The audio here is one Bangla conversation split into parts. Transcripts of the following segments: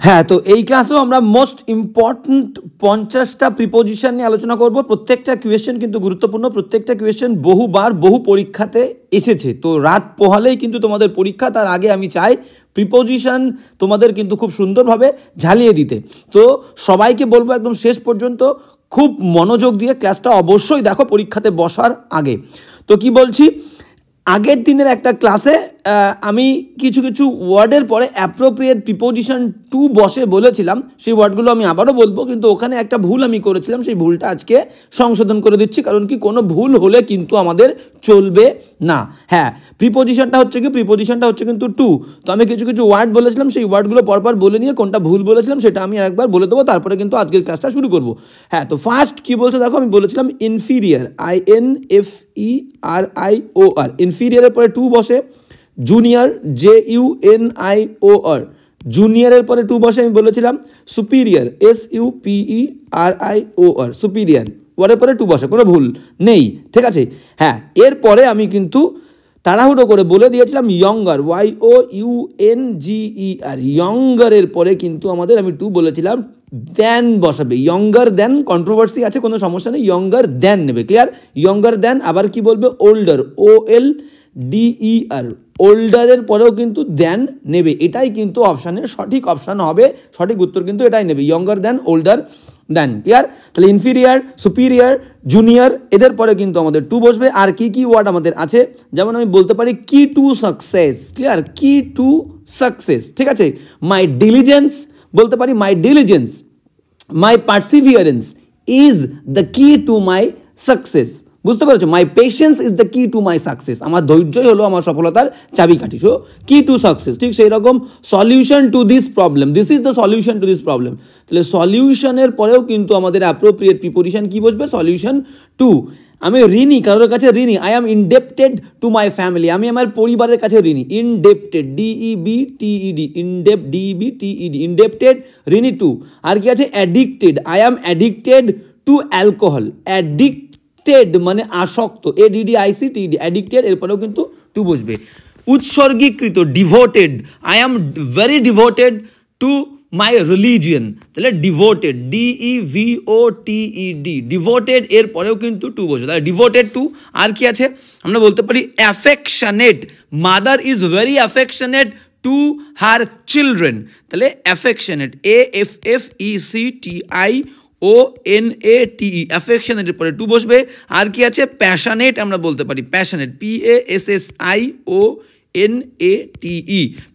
হ্যাঁ, তো এই ক্লাসেও আমরা মোস্ট ইম্পর্ট্যান্ট 50টা প্রিপোজিশন নিয়ে আলোচনা করব। প্রত্যেকটা কোয়েশ্চেন কিন্তু গুরুত্বপূর্ণ, প্রত্যেকটা কোয়েশ্চেন বহুবার বহু পরীক্ষাতে এসেছে। তো রাত পোহালেই কিন্তু তোমাদের পরীক্ষা, তার আগে আমি চাই প্রিপোজিশন তোমাদের কিন্তু খুব সুন্দরভাবে ঝালিয়ে দিতে। তো সবাইকে বলবো একদম শেষ পর্যন্ত খুব মনোযোগ দিয়ে ক্লাসটা অবশ্যই দেখো পরীক্ষাতে বসার আগে। তো কি বলছি, আগের দিনের একটা ক্লাসে আমি কিছু কিছু ওয়ার্ডের পরে অ্যাপ্রোপ্রিয়েট প্রিপোজিশন টু বসে বলেছিলাম, সেই ওয়ার্ডগুলো আমি আবারও বলবো, কিন্তু ওখানে একটা ভুল আমি করেছিলাম, সেই ভুলটা আজকে সংশোধন করে দিচ্ছি। কারণ কি, কোনো ভুল হলে কিন্তু আমাদের চলবে না। হ্যাঁ, প্রিপোজিশনটা হচ্ছে কিন্তু টু। তো আমি কিছু কিছু ওয়ার্ড বলেছিলাম, সেই ওয়ার্ডগুলো পরপর বলে নিয়ে কোনটা ভুল বলেছিলাম সেটা আমি আরেকবার বলে দেবো, তারপরে কিন্তু আজকের ক্লাসটা শুরু করবো। হ্যাঁ, তো ফার্স্ট কি বলছে দেখো, আমি বলেছিলাম ইনফিরিয়ার, INFERIOR, ইনফিরিয়ারের পরে টু বসে। জুনিয়র, JUNIOR, জুনিয়রের পরে টু বসে আমি বলেছিলাম। সুপিরিয়র, SUPERIOR, সুপিরিয়র, ওয়ারের পরে টু বসে, কোনো ভুল নেই, ঠিক আছে। হ্যাঁ, এরপরে আমি কিন্তু তাড়াহুড়ো করে বলে দিয়েছিলাম ইয়ঙ্গার, YOUNGER, ইয়ঙ্গারের পরে কিন্তু আমাদের আমি টু বলেছিলাম, দেন বসাবে। ইয়ঙ্গার দেন কন্ট্রোভার্সি আছে, কোনো সমস্যা নেই, ইয়ঙ্গার দেন নেবে, ক্লিয়ার। ইয়ঙ্গার দেন, আবার কি বলবে, ওল্ডার, OLDER, ওল্ডারের পরেও কিন্তু দেন নেবে। এটাই কিন্তু অপশানের সঠিক অপশান হবে, সঠিক উত্তর কিন্তু এটাই নেবে, ইয়ঙ্গার দেন, ওল্ডার দেন, ক্লিয়ার। তাহলে ইনফিরিয়ার, সুপিরিয়ার, জুনিয়র, এদের পরে কিন্তু আমাদের টু বসবে। আর কি কি ওয়ার্ড আমাদের আছে, যেমন আমি বলতে পারি key to success, clear, key to success, ঠিক আছে। মাই ডিলিজেন্স, বলতে পারি my diligence, my perseverance is the key to my success, বুঝতে পেরেছো। My patience is the key to my success, আমার ধৈর্যই হলো আমার সফলতার চাবিকাঠি। সো কি টু সাকসেস, ঠিক সেই রকম solution to this problem, this is the solution to this problem. তাহলে সলিউশনের পরেও কিন্তু আমাদের অ্যাপ্রোপ্রিয়েট প্রিপোজিশন কি বসবে, সলিউশন টু। আমি ঋণী, কারোর কাছে ঋণী, I am ইনডেপ্টেড to my family, আমি আমার পরিবারের কাছে ঋণী। ইনডেপ্টেড, DEBTED, DEBTED, ইনডেপ্টেড, ঋণী টু। আর কি আছে, addicted, I am addicted to alcohol, addicted মানে আসক্ত, ADDICTED, অ্যাডিক্টেড, এরপরেও কিন্তু টু বসবে। উৎসর্গীকৃত, devoted, I am very devoted to my religion, তাহলে ডিভোটেড, DEVOTED, ডিভোটেড, এর পরেও কিন্তু টু বসবে, তাহলে ডিভোটেড টু। আর কি আছে, আমরা বলতে পারি affectionate, mother is very affectionate to her children, তাহলে অ্যাফেকশনেট, AFFECTIONATE, অ্যাফেকশনেটের পরে টু বসবে। আর কি আছে, প্যাশনেট, আমরা বলতে পারি প্যাশনেট, PASSIONATE,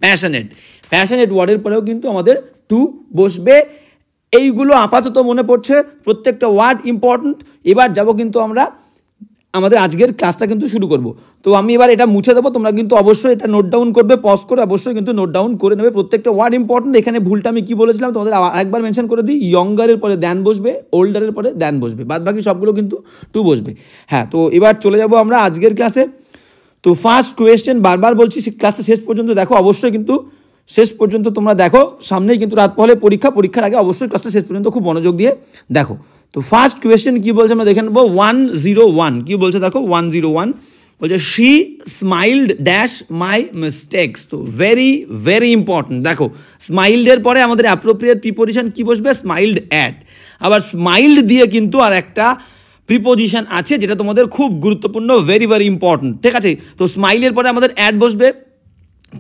প্যাশনেট, প্যাশনেট ওয়ার্ডের পরেও কিন্তু আমাদের টু বসবে। এইগুলো আপাতত মনে পড়ছে, প্রত্যেকটা ওয়ার্ড ইম্পর্ট্যান্ট। এবার যাব কিন্তু আমরা আমাদের আজকের ক্লাসটা কিন্তু শুরু করব। তো আমি এবার এটা মুছে দেবো, তোমরা কিন্তু অবশ্যই এটা নোট ডাউন করবে, পজ করে অবশ্যই কিন্তু নোট ডাউন করে নেবে, প্রত্যেকটা ওয়ার্ড ইম্পর্ট্যান্ট। এখানে ভুলটা আমি কি বলেছিলাম তোমাদের আরেকবার মেনশন করে দিই, ইয়ঙ্গারের পরে দেন বসবে, ওল্ডারের পরে দেন বসবে, বাদ বাকি সবগুলো কিন্তু টু বসবে। হ্যাঁ, তো এবার চলে যাব আমরা আজকের ক্লাসে। তো ফার্স্ট কোয়েশ্চেন, বারবার বলছি ক্লাসটা শেষ পর্যন্ত দেখো, অবশ্যই কিন্তু শেষ পর্যন্ত তোমরা দেখো, সামনেই কিন্তু রাত পহলে পরীক্ষা, পরীক্ষার আগে অবশ্যই ক্লাসটা শেষ পর্যন্ত খুব মনোযোগ দিয়ে দেখো। তো ফার্স্ট কোয়েশ্চেন কি বলছে আমরা দেখে নেবো, 101, কি বলছে দেখো, 101 বলছে she smiled dash my mistakes. তো ভেরি ভেরি ইম্পর্টেন্ট, দেখো স্মাইল্ডের পরে আমাদের অ্যাপ্রোপ্রিয়েট প্রিপোজিশন কি বসবে, স্মাইল্ড অ্যাট। আবার স্মাইল্ড দিয়ে কিন্তু আর একটা প্রিপোজিশন আছে যেটা তোমাদের খুব গুরুত্বপূর্ণ, ভেরি ভেরি ইম্পর্টেন্ট, ঠিক আছে। তো স্মাইলের পরে আমাদের অ্যাড বসবে।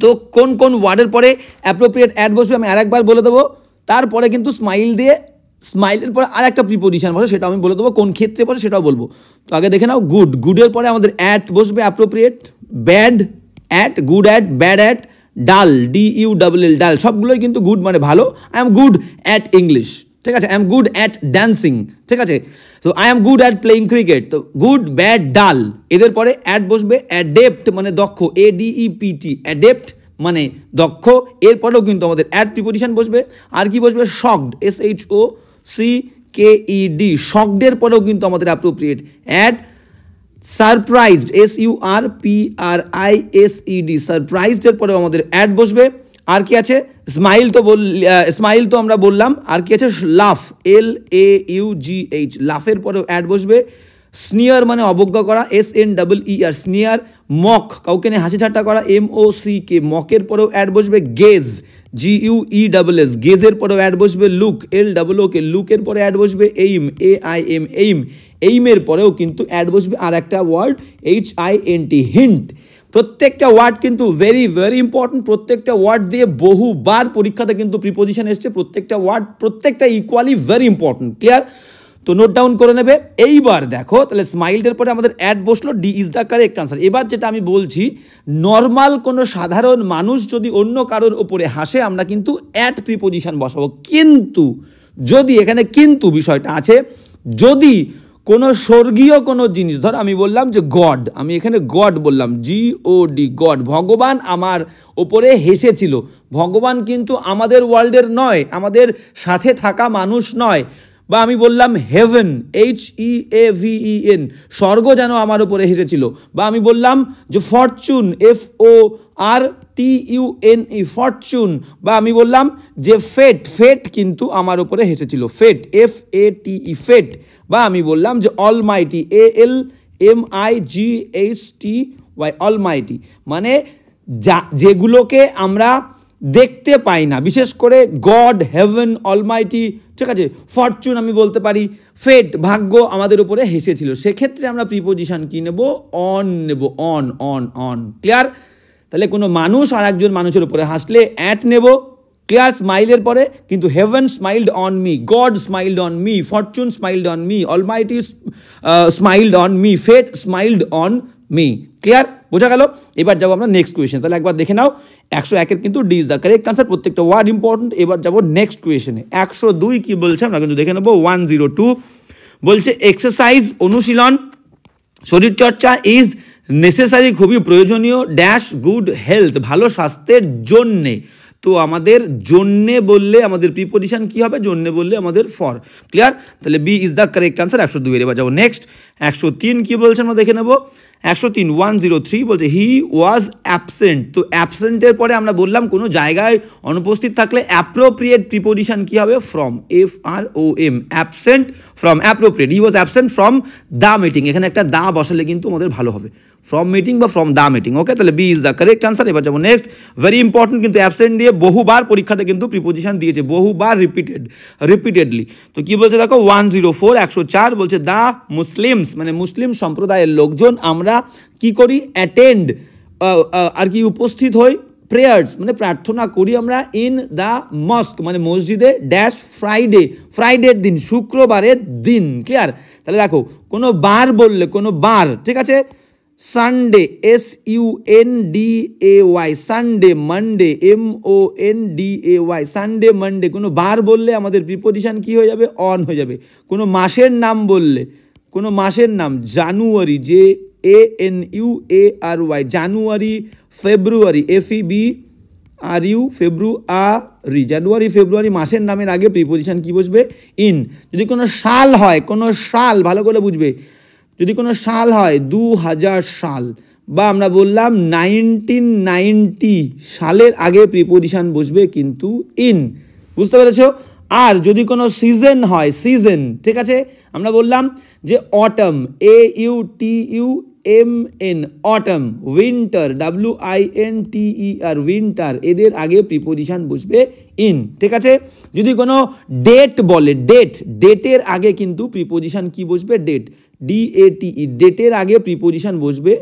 তো কোন কোন ওয়ার্ডের পরে অ্যাপ্রোপ্রিয়েট অ্যাড বসবে আমি আরেকবার বলে দেবো, তারপরে কিন্তু স্মাইল দিয়ে, স্মাইলের পরে আর একটা প্রিপোজিশন বসে, সেটা আমি বলে দেবো কোন ক্ষেত্রে বসে সেটাও বলবো। তো আগে দেখে নাও, গুড, গুডের পরে আমাদের অ্যাট বসবে appropriate, bad at, good at, bad at, ডাল, DULL, ডাল, সবগুলোই কিন্তু গুড মানে ভালো। I am good at English, ঠিক আছে। I M good at dancing, ঠিক আছে। তো I am good at playing cricket, তো গুড, ব্যাড, ডাল, এদের পরে অ্যাট বসবে। অ্যাডেপ্ট মানে দক্ষ, ADEPT, অ্যাডেপ্ট মানে দক্ষ, এরপরেও কিন্তু আমাদের অ্যাড প্রিপোজিশন বসবে। আর কি বসবে, শকড, SHOCKED, শকডের পরেও কিন্তু আমাদের অ্যাপ্রোপ্রিয়েট অ্যাড। সারপ্রাইজড, SURPRISED, সারপ্রাইজডের পরেও আমাদের অ্যাড বসবে। আর কি আছে, স্মাইল তো স্মাইল তো আমরা বললাম। আর কি আছে, লাফ, LAUGH, লাফের পরেও অ্যাড বসবে। স্নিয়ার মানে অবজ্ঞা করা, SNEER, স্নিয়ার। মক, কাউকে নিয়ে হাসি ঠাট্টা করা, MOCK, মকের পরেও অ্যাড বসবে। গেজ, GUESS, গেজের পরেও অ্যাড বসবে লুক, LOOK, লুকের পরে অ্যাড বসবে এইম, AIM, এইম, এইমের পরেও কিন্তু অ্যাড বসবে আর একটা ওয়ার্ড HINT, হিন্ট। প্রত্যেকটা ওয়ার্ড কিন্তু ভেরি ভেরি ইম্পর্টেন্ট, প্রত্যেকটা ওয়ার্ড দিয়ে বহুবার পরীক্ষাতে কিন্তু প্রিপোজিশন এসছে, প্রত্যেকটা ওয়ার্ড প্রত্যেকটা ইকুয়ালি ভেরি ইম্পর্টেন্ট। ক্লিয়ার? তো নোট ডাউন করে নেবে। এইবার দেখো তাহলে স্মাইলডের পরে আমাদের অ্যাড বসলো, D is the correct answer. এবার যেটা আমি বলছি, নর্মাল কোনো সাধারণ মানুষ যদি অন্য কারোর ওপরে হাসে আমরা কিন্তু অ্যাট প্রিপোজিশন বসাবো, কিন্তু যদি এখানে কিন্তু বিষয়টা আছে, যদি কোনো স্বর্গীয় কোনো জিনিস, ধর আমি বললাম যে গড, আমি এখানে গড বললাম, GOD, গড, ভগবান আমার ওপরে হেসেছিল, ভগবান কিন্তু আমাদের ওয়ার্ল্ডের নয়, আমাদের সাথে থাকা মানুষ নয়। বা আমি বললাম হেভেন, HEAVEN, স্বর্গ যেন আমার উপরে হেসেছিল। বা আমি বললাম যে ফরচুন, FORTUNE, ফরচুন। বা আমি বললাম যে ফেট, ফেট কিন্তু আমার উপরে হেসেছিল, ফেট, FATE, ফেট। বা আমি বললাম যে অলমাইটি, ALMIGHTY, অলমাইটি, মানে যেগুলোকে আমরা দেখতে পাই না, বিশেষ করে গড, হেভেন, অলমাইটি, ঠিক আছে। ফরচুন আমি বলতে পারি, ফেট, ভাগ্য আমাদের উপরে হেসেছিল, সেক্ষেত্রে আমরা প্রিপোজিশন কি নেব? অন নেব, অন, অন, অন। ক্লিয়ার? তাহলে কোনো মানুষ আর একজন মানুষের উপরে হাসলে অ্যাট নেব, ক্লিয়ার, স্মাইলের পরে। কিন্তু heaven smiled on me, God smiled on me, fortune smiled on me, almighty smiled on me, fate smiled on me. Clear? বোঝা গেল? এবার যাবো আমরা নেক্সট কোয়েশন। তাহলে একবার দেখে নাও, 101-এর কিন্তু D is the correct answer, প্রত্যেকটা ওয়ার্ড ইম্পর্টেন্ট। এবার যাবো নেক্সট কোয়েশনে। 102 কি বলছে আমরা কিন্তু দেখে নেবো। 102 বলছে এক্সারসাইজ, অনুশীলন, শরীরচর্চা ইজ নেসেসারি, খুবই প্রয়োজনীয়, ড্যাশ গুড হেলথ, ভালো স্বাস্থ্যের জন্যে। তো আমাদের জন্যে বললে আমাদের প্রিপোজিশন কি হবে? জন্যে বললে আমাদের ফর। ক্লিয়ার? তাহলে B is the correct answer 102-এর। এবার যাবো নেক্সট 103 কি বলছে আমরা দেখে নেব। 103 বলছে হি ওয়াজ অ্যাবসেন্ট। তো অ্যাবসেন্টের পরে আমরা বললাম কোনো জায়গায় অনুপস্থিত থাকলে অ্যাপ্রোপ্রিয়েট প্রিপোজিশন কি হবে? From, FROM, absent from, appropriate. He was absent from the meeting, এখানে একটা দা বসালে কিন্তু আমাদের ভালো হবে, ফ্রম মিটিং বা ফ্রম দ্য মিটিং। ওকে, তাহলে B is the correct answer. এবার যাবো নেক্সট, ভেরি ইম্পর্টেন্ট, কিন্তু অ্যাবসেন্ট দিয়ে বহুবার পরীক্ষাতে কিন্তু প্রিপোজিশন দিয়েছে, বহুবার, রিপিটেডলি। তো কি বলছে দেখো, 104 বলছে দ্য মুসলিমস, মানে মুসলিম সম্প্রদায়ের লোকজন আমরা কি করি? অ্যাটেন্ড, আর কি উপস্থিত হই, প্রেয়ার্স মানে প্রার্থনা করি আমরা, ইন দ্য মস্ক মানে মসজিদে, ড্যাশ ফ্রাইডে, ফ্রাইডের দিন, শুক্রবারের দিন। ক্লিয়ার? তাহলে দেখো কোনো বার বললে, কোনো বার, ঠিক আছে, Sunday, SUNDAY, Sunday, Monday, MONDAY, Sunday, Monday, কোনো বার বললে আমাদের প্রিপোজিশন কি হয়ে যাবে? অন হয়ে যাবে। কোনো মাসের নাম বললে, কোনো মাসের নাম, জানুয়ারি, JANUARY, জানুয়ারি, ফেব্রুয়ারি, FEBRU, ফেব্রুয়ারি, জানুয়ারি, ফেব্রুয়ারি, মাসের নামের আগে প্রিপোজিশন কি বসবে? ইন। যদি কোনো সাল হয়, কোনো সাল, ভালো করে বুঝবে, যদি কোনো সাল হয় 2000 সাল, বা আমরা বললাম 1990 সালের আগে প্রিপোজিশন বসবে কিন্তু ইন। বুঝতে পেরেছো? আর যদি কোনো সিজন হয়, সিজন, ঠিক আছে, আমরা বললাম যে autumn, AUTUMN, autumn, winter, WINTER, winter, এদের আগে প্রিপোজিশন বসবে ইন। ঠিক আছে? যদি কোনো ডেট বলে, ডেট, ডেটের আগে কিন্তু প্রিপোজিশন কি বসবে? ডেট, DATE, ডেটের আগে প্রিপোজিশন বসবে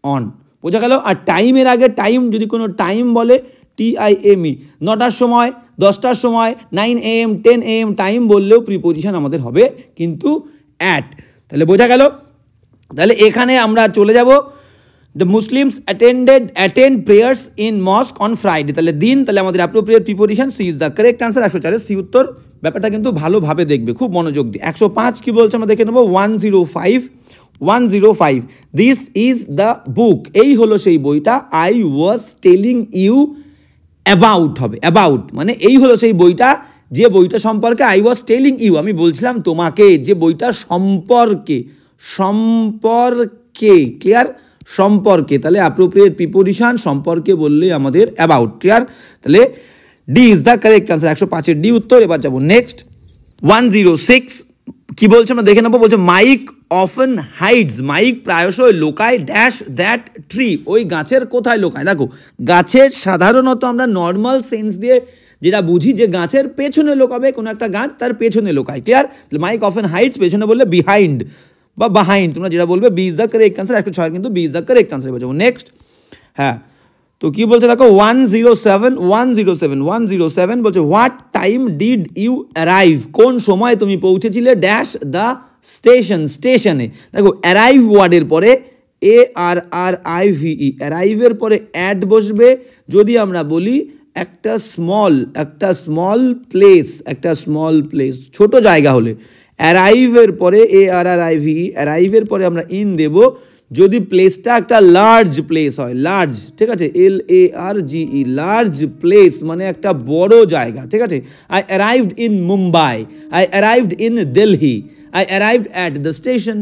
অন। বোঝা গেল? আর টাইমের আগে, টাইম, যদি কোনো টাইম বলে, TIME, 9টার সময়, 10টার সময়, 9 AM, 10 AM টাইম বললেও প্রিপোজিশন আমাদের হবে কিন্তু অ্যাট। তাহলে বোঝা গেল? তাহলে এখানে আমরা চলে যাব, the Muslims attend prayers in mosque on Friday. তাহলে দিন, তাহলে আমাদের appropriate preposition C is the correct answer. 104 C উত্তর। ব্যাপারটা কিন্তু ভালোভাবে দেখবে, খুব মনোযোগ দিয়ে। 105 কি বলছে আমরা দেখে নেব। 105, দিস ইজ দ্য বুক, এই হলো সেই বইটা, I was telling you about হবে, অ্যাবাউট মানে এই হলো সেই বইটা, যে বইটা সম্পর্কে, আই ওয়াজ টেলিং ইউ, আমি বলছিলাম তোমাকে, যে বইটা সম্পর্কে, সম্পর্কে, ক্লিয়ার, সম্পর্কে। তাহলে অ্যাপ্রোপ্রিয়েট প্রিপোজিশন সম্পর্কে বললে আমাদের অ্যাবাউট। ক্লিয়ার? তাহলে D is the correct answer, 105-এর ডি উত্তর। এবার যাবো নেক্সট 106 কি বলছে আমরা দেখে নেবো। বলছে মাইক অফেন হাইডস, মাইক প্রায়শই লোকায়, ড্যাশ দ্যাট ট্রি, ওই গাছের কোথায় লোকায়। দেখো গাছের সাধারণত আমরা নর্মাল সেন্স দিয়ে যেটা বুঝি যে গাছের পেছনে লুকাবে, কোনো একটা গাছ তার পেছনে লুকায়। ক্লিয়ার? মাইক অফেন হাইডস পেছনে বললে বিহাইন্ড বা বাহাইন্ড, তোমরা যেটা বলবে B is the correct answer. 106 কিন্তু B is the correct answer. এবার যাবো নেক্সট। হ্যাঁ, তো কি বলছে দেখো 107 বলছে what time did you arrive, কোন সময় তুমি পৌঁছেছিলে ড্যাশ দ্য স্টেশন, স্টেশনে। দেখো অ্যারাইভ ওয়ার্ডের পরে ARRIVE, অ্যারাইভের পরে অ্যাড বসবে যদি আমরা বলি একটা স্মল প্লেস, ছোট জায়গা হলে। অ্যারাইভের পরে ARRIVE, অ্যারাইভের পরে আমরা ইন দেব যদি প্লেসটা একটা লার্জ প্লেস হয়, লার্জ, ঠিক আছে, LARGE, লার্জ প্লেস মানে একটা বড় জায়গা, ঠিক আছে। I arrived in Mumbai, I arrived in Delhi, I arrived at the station.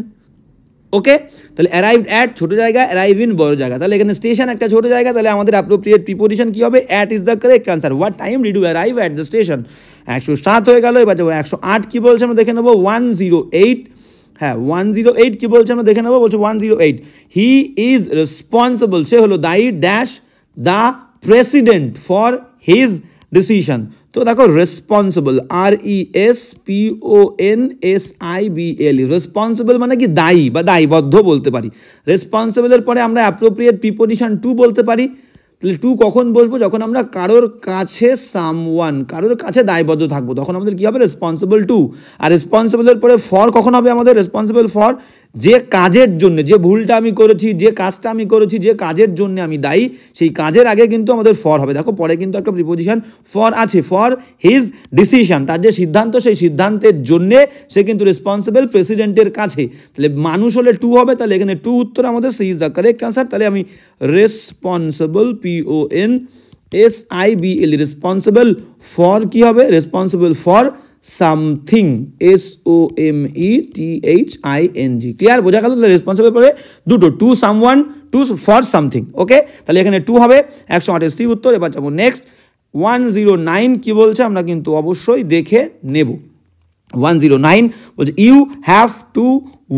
Okay, তাহলে অ্যারাইভড অ্যাট ছোট জায়গা, অ্যারাইভ ইন বড় জায়গা। তাহলে এখানে স্টেশন একটা ছোট জায়গা, তাহলে আমাদের অ্যাপ্রোপ্রিয়েট প্রিপোজিশন কি হবে? At is the correct answer. What time did you arrive at the station. 107 হয়ে গেল। এবার যাবো 108 কি বলছে আমরা দেখে নেবো। 108, হ্যাঁ 108 কি বলছে আমরা দেখে নেবো। বলছে 108 হি ইজ রেসপন্সিবল, সে হলো দায়ী dash the president for his decision. তো দেখো রেসপন্সিবল, RESPONSIBL, রেসপন্সিবল মানে কি দায়ী বা দায়বদ্ধ বলতে পারি। রেসপন্সিবলের পরে আমরা অ্যাপ্রোপ্রিয়েট প্রিপোজিশন টু বলতে পারি। তাহলে টু কখন বসবো? যখন আমরা কারোর কাছে কারোর কাছে দায়বদ্ধ থাকবো, তখন আমাদের কি হবে? Responsible to. আর রেসপন্সিবলের পরে ফর কখন হবে আমাদের? রেসপন্সিবল ফর যে কাজের জন্য, যে ভুলটা আমি করেছি, যে কাজটা আমি করেছি, যে কাজের জন্য আমি দায়ী, সেই কাজের আগে কিন্তু আমাদের ফর হবে। দেখো পরে কিন্তু একটা প্রিপোজিশন ফর আছে, ফর হিজ ডিসিশন, তার যে সিদ্ধান্ত, সেই সিদ্ধান্তের জন্যে সে কিন্তু রেসপন্সিবল প্রেসিডেন্টের কাছে। তাহলে মানুষ হলে টু হবে, তাহলে এখানে টু উত্তর আমাদের, C is the correct answer. তাহলে আমি রেসপন্সিবল, PONSIBL, রেসপন্সিবল ফর কি হবে? Responsible for something, SOMETHING। Clear? বোঝা গেল? তাহলে রেসপন্সিবল পরে দুটো, to someone, to for something. Okay, তাহলে এখানে টু হবে। 108 উত্তর। এবার যাবো নেক্সট। 109 কি বলছে আমরা কিন্তু অবশ্যই দেখে নেব। 109 বলছে ইউ হ্যাভ টু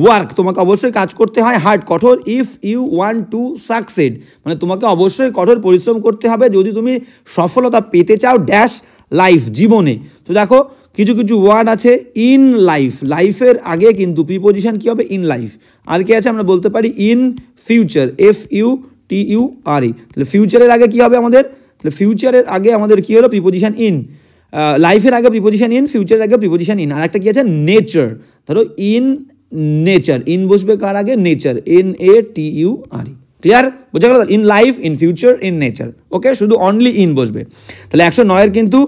ওয়ার্ক, তোমাকে অবশ্যই কাজ করতে হয়, হার্ড, কঠোর, if you want to succeed, মানে তোমাকে অবশ্যই কঠোর পরিশ্রম করতে হবে যদি তুমি সফলতা পেতে চাও ড্যাশ লাইফ, জীবনে। তো দেখো কিছু কিছু ওয়ার্ড আছে ইন লাইফ, লাইফের আগে কিন্তু প্রিপোজিশন কি হবে? In life. আর কি আছে? আমরা বলতে পারি ইন ফিউচার, FUTURE। তাহলে ফিউচারের আগে কি হবে আমাদের? তাহলে ফিউচারের আগে আমাদের কি হলো? Preposition in. লাইফের আগে প্রিপোজিশন ইন, ফিউচারের আগে প্রিপোজিশন ইন। আর একটা কি আছে? নেচার। ধরো ইন নেচার, ইন বসবে কার আগে? Nature, NATURE। ক্লিয়ার? বোঝা গেল? In life, in future, in nature. Okay, শুধু অনলি ইন বসবে। তাহলে 109 কিন্তু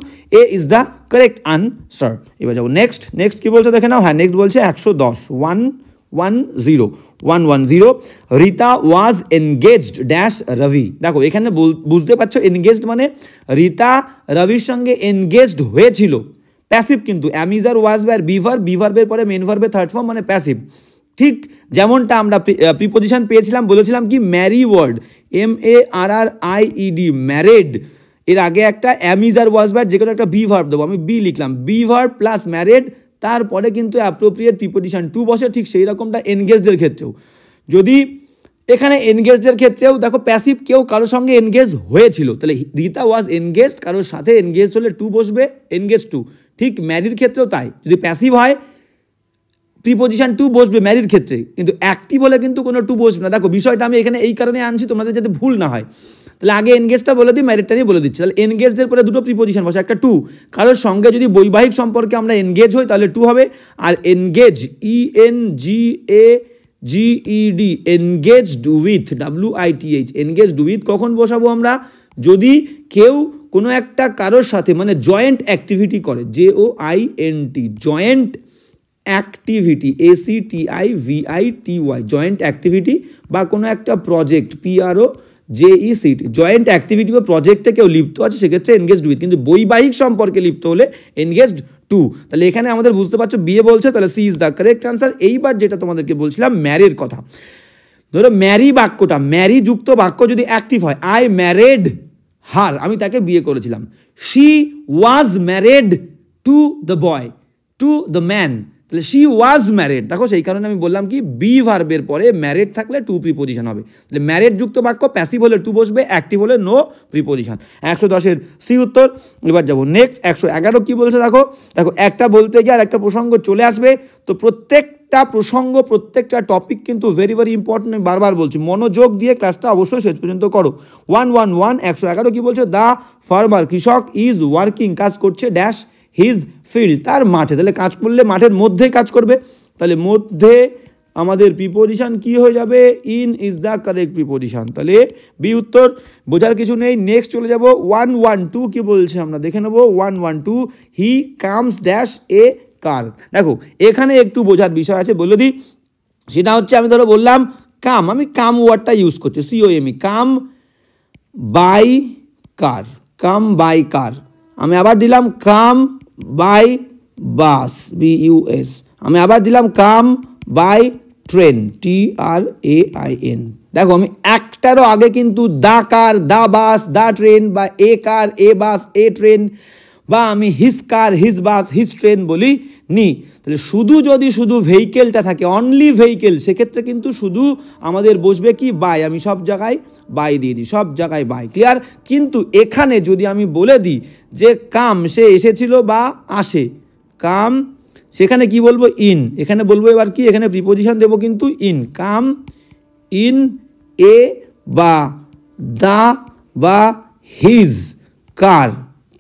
A is the correct answer. এবার যাবো নেক্সট। নেক্সট কি বলছে দেখে নাও। হ্যাঁ, নেক্সট বলছে 110, 110 রীতা ওয়াজ এনগেজড ড্যাশ রবি। দেখো এখানে বুঝতে পারছো এনগেজড মানে রীতা রবির সঙ্গে এনগেজড হয়েছিল, প্যাসিভ কিন্তু। অ্যামিজার ওয়াজ ভার বিভার্বের পরে মেন ভার্বের থার্ড ফর্ম মানে প্যাসিভ। ঠিক যেমনটা আমরা প্রিপোজিশন পেয়েছিলাম, বলেছিলাম কি ম্যারি ওয়ার্ড, MARRIED, ম্যারেড, এর আগে একটা অ্যামিজার ওয়াজ ভার, যে কোনো একটা বি ভার্ব দেবো। আমি বি লিখলাম, বি ভার্ব প্লাস ম্যারেড, তারপরে কিন্তু অ্যাপ্রোপ্রিয়েট প্রিপোজিশন টু বসে। ঠিক সেই রকমটা এনগেজডের ক্ষেত্রেও, যদি এখানে এনগেজডের ক্ষেত্রেও দেখো প্যাসিভ, কেউ কারোর সঙ্গে এনগেজ হয়েছিল, তাহলে রীতা ওয়াজ এনগেজড, কারোর সাথে এনগেজ হলে টু বসবে, এনগেজ টু। ঠিক ম্যারির ক্ষেত্রেও তাই, যদি প্যাসিভ হয় প্রিপোজিশন টু বসবে ম্যারির ক্ষেত্রে, কিন্তু অ্যাক্টিভ হলে কিন্তু কোনো টু বসবে না। দেখো বিষয়টা আমি এখানে এই কারণে আনছি তোমাদের যাতে ভুল না হয়। তাহলে আগে এনগেজটা বলে দিই, ম্যারিডটা নিয়ে বলে দিচ্ছি। তাহলে এনগেজডের পরে দুটো প্রিপোজিশন বসে, একটা টু, কারোর সঙ্গে যদি বৈবাহিক সম্পর্কে আমরা এনগেজ হই তাহলে টু হবে। আর engage, ENGAGED, engaged with, WITH, engaged with কখন বসাবো আমরা? যদি কেউ কোনো একটা কারোর সাথে মানে জয়েন্ট অ্যাক্টিভিটি করে, JOINT, joint activity, ACTIVITY, joint activity, বা কোনো একটা প্রজেক্ট, PROJECT, জয়েন্ট অ্যাক্টিভিটি বা প্রজেক্টে কেউ লিপ্ত আছে, সেক্ষেত্রে এনগেজড উইথ। কিন্তু বৈবাহিক সম্পর্কে লিপ্ত হলে এনগেজড টু। তাহলে এখানে আমাদের বুঝতে পারছো বিয়ে বলছে, তাহলে C is the correct answer. এইবার যেটা তোমাদেরকে বলছিলাম ম্যারির কথা, ধরো ম্যারি বাক্যটা, ম্যারি যুক্ত বাক্য যদি অ্যাক্টিভ হয়, আই ম্যারেড হার, আমি তাকে বিয়ে করেছিলাম। She was married to the boy, to the man, তাহলে শি ওয়াজ ম্যারিড, দেখো সেই কারণে আমি বললাম কি বি ভার্বের পরে ম্যারিড থাকলে টু প্রিপোজিশন হবে। তাহলে ম্যারিড যুক্ত বাক্য, প্যাসিভ হলে টু বসবে, অ্যাক্টিভ হলে নো প্রিপোজিশন। 110-এর সি উত্তর। এবার যাবো নেক্সট 111 কি বলছে দেখো, দেখো একটা বলতে গিয়ে আর একটা প্রসঙ্গ চলে আসবে, তো প্রত্যেকটা প্রসঙ্গ প্রত্যেকটা টপিক কিন্তু ভেরি ভেরি ইম্পর্টেন্ট। আমি বারবার বলছি মনোযোগ দিয়ে ক্লাসটা অবশ্যই শেষ পর্যন্ত করো। 111 কি বলছে, দ্য ফার্মার কৃষক ইজ ওয়ার্কিং কাজ করছে ড্যাশ হিজ ফিল্ড তার মাঠে। তাহলে কাজ করলে মাঠের মধ্যেই কাজ করবে, তাহলে মধ্যে আমাদের প্রিপোজিশন কি হয়ে যাবে, in is the correct preposition. তাহলে বি উত্তর, বোঝার কিছু নেই। নেক্সট চলে যাব 112 কি বলছে আমরা দেখে নেব। 112 হি কামস ড্যাশ এ কার। দেখো এখানে একটু বোঝার বিষয় আছে, বলে দিই। সেটা হচ্ছে আমি ধরো বললাম কাম, আমি কাম ওয়ার্ডটা ইউজ করছি, COME, come by car, come by car. আমি আবার দিলাম কাম বাই বাস, BUS। আমি আবার দিলাম কাম বাই ট্রেন, TRAIN। দেখো আমি একটারও আগে কিন্তু দা কার, দা বাস, দা ট্রেন বা এ কার, এ বাস, এ ট্রেন, বা আমি হিজ কার, হিজ বাস, হিজ ট্রেন বলি নি। তাহলে শুধু যদি শুধু ভেহিকেলটা থাকে, অনলি ভেহিকেল, সেক্ষেত্রে কিন্তু শুধু আমাদের বসবে কি বাই। আমি সব জায়গায় বাই দিয়ে দিই, সব জায়গায় বাই, ক্লিয়ার। কিন্তু এখানে যদি আমি বলে দিই যে কাম, সে এসেছিল বা আসে, কাম, সেখানে কি বলবো, ইন। এখানে বলবো এবার কি, এখানে প্রিপোজিশন দেবো কিন্তু ইন, কাম ইন এ বা দা বা হিজ কার,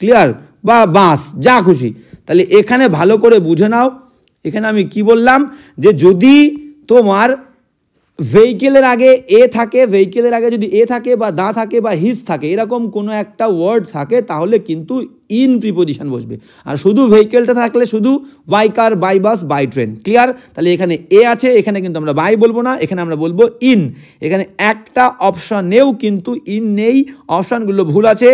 ক্লিয়ার, বা বাস, যা খুশি। তাহলে এখানে ভালো করে বুঝে নাও, এখানে আমি কি বললাম যে যদি তোমার ভেহিকেলের আগে এ থাকে, ভেহিকেলের আগে যদি এ থাকে বা দা থাকে বা হিজ থাকে, এরকম কোনো একটা ওয়ার্ড থাকে, তাহলে কিন্তু ইন প্রিপোজিশন বসবে। আর শুধু ভেহিকেলটা থাকলে শুধু by car, by bus, by train, clear. তাহলে এখানে এ আছে, এখানে কিন্তু আমরা বাই বলবো না, এখানে আমরা বলবো ইন। এখানে একটা অপশানেও কিন্তু ইন নেই, অপশানগুলো ভুল আছে,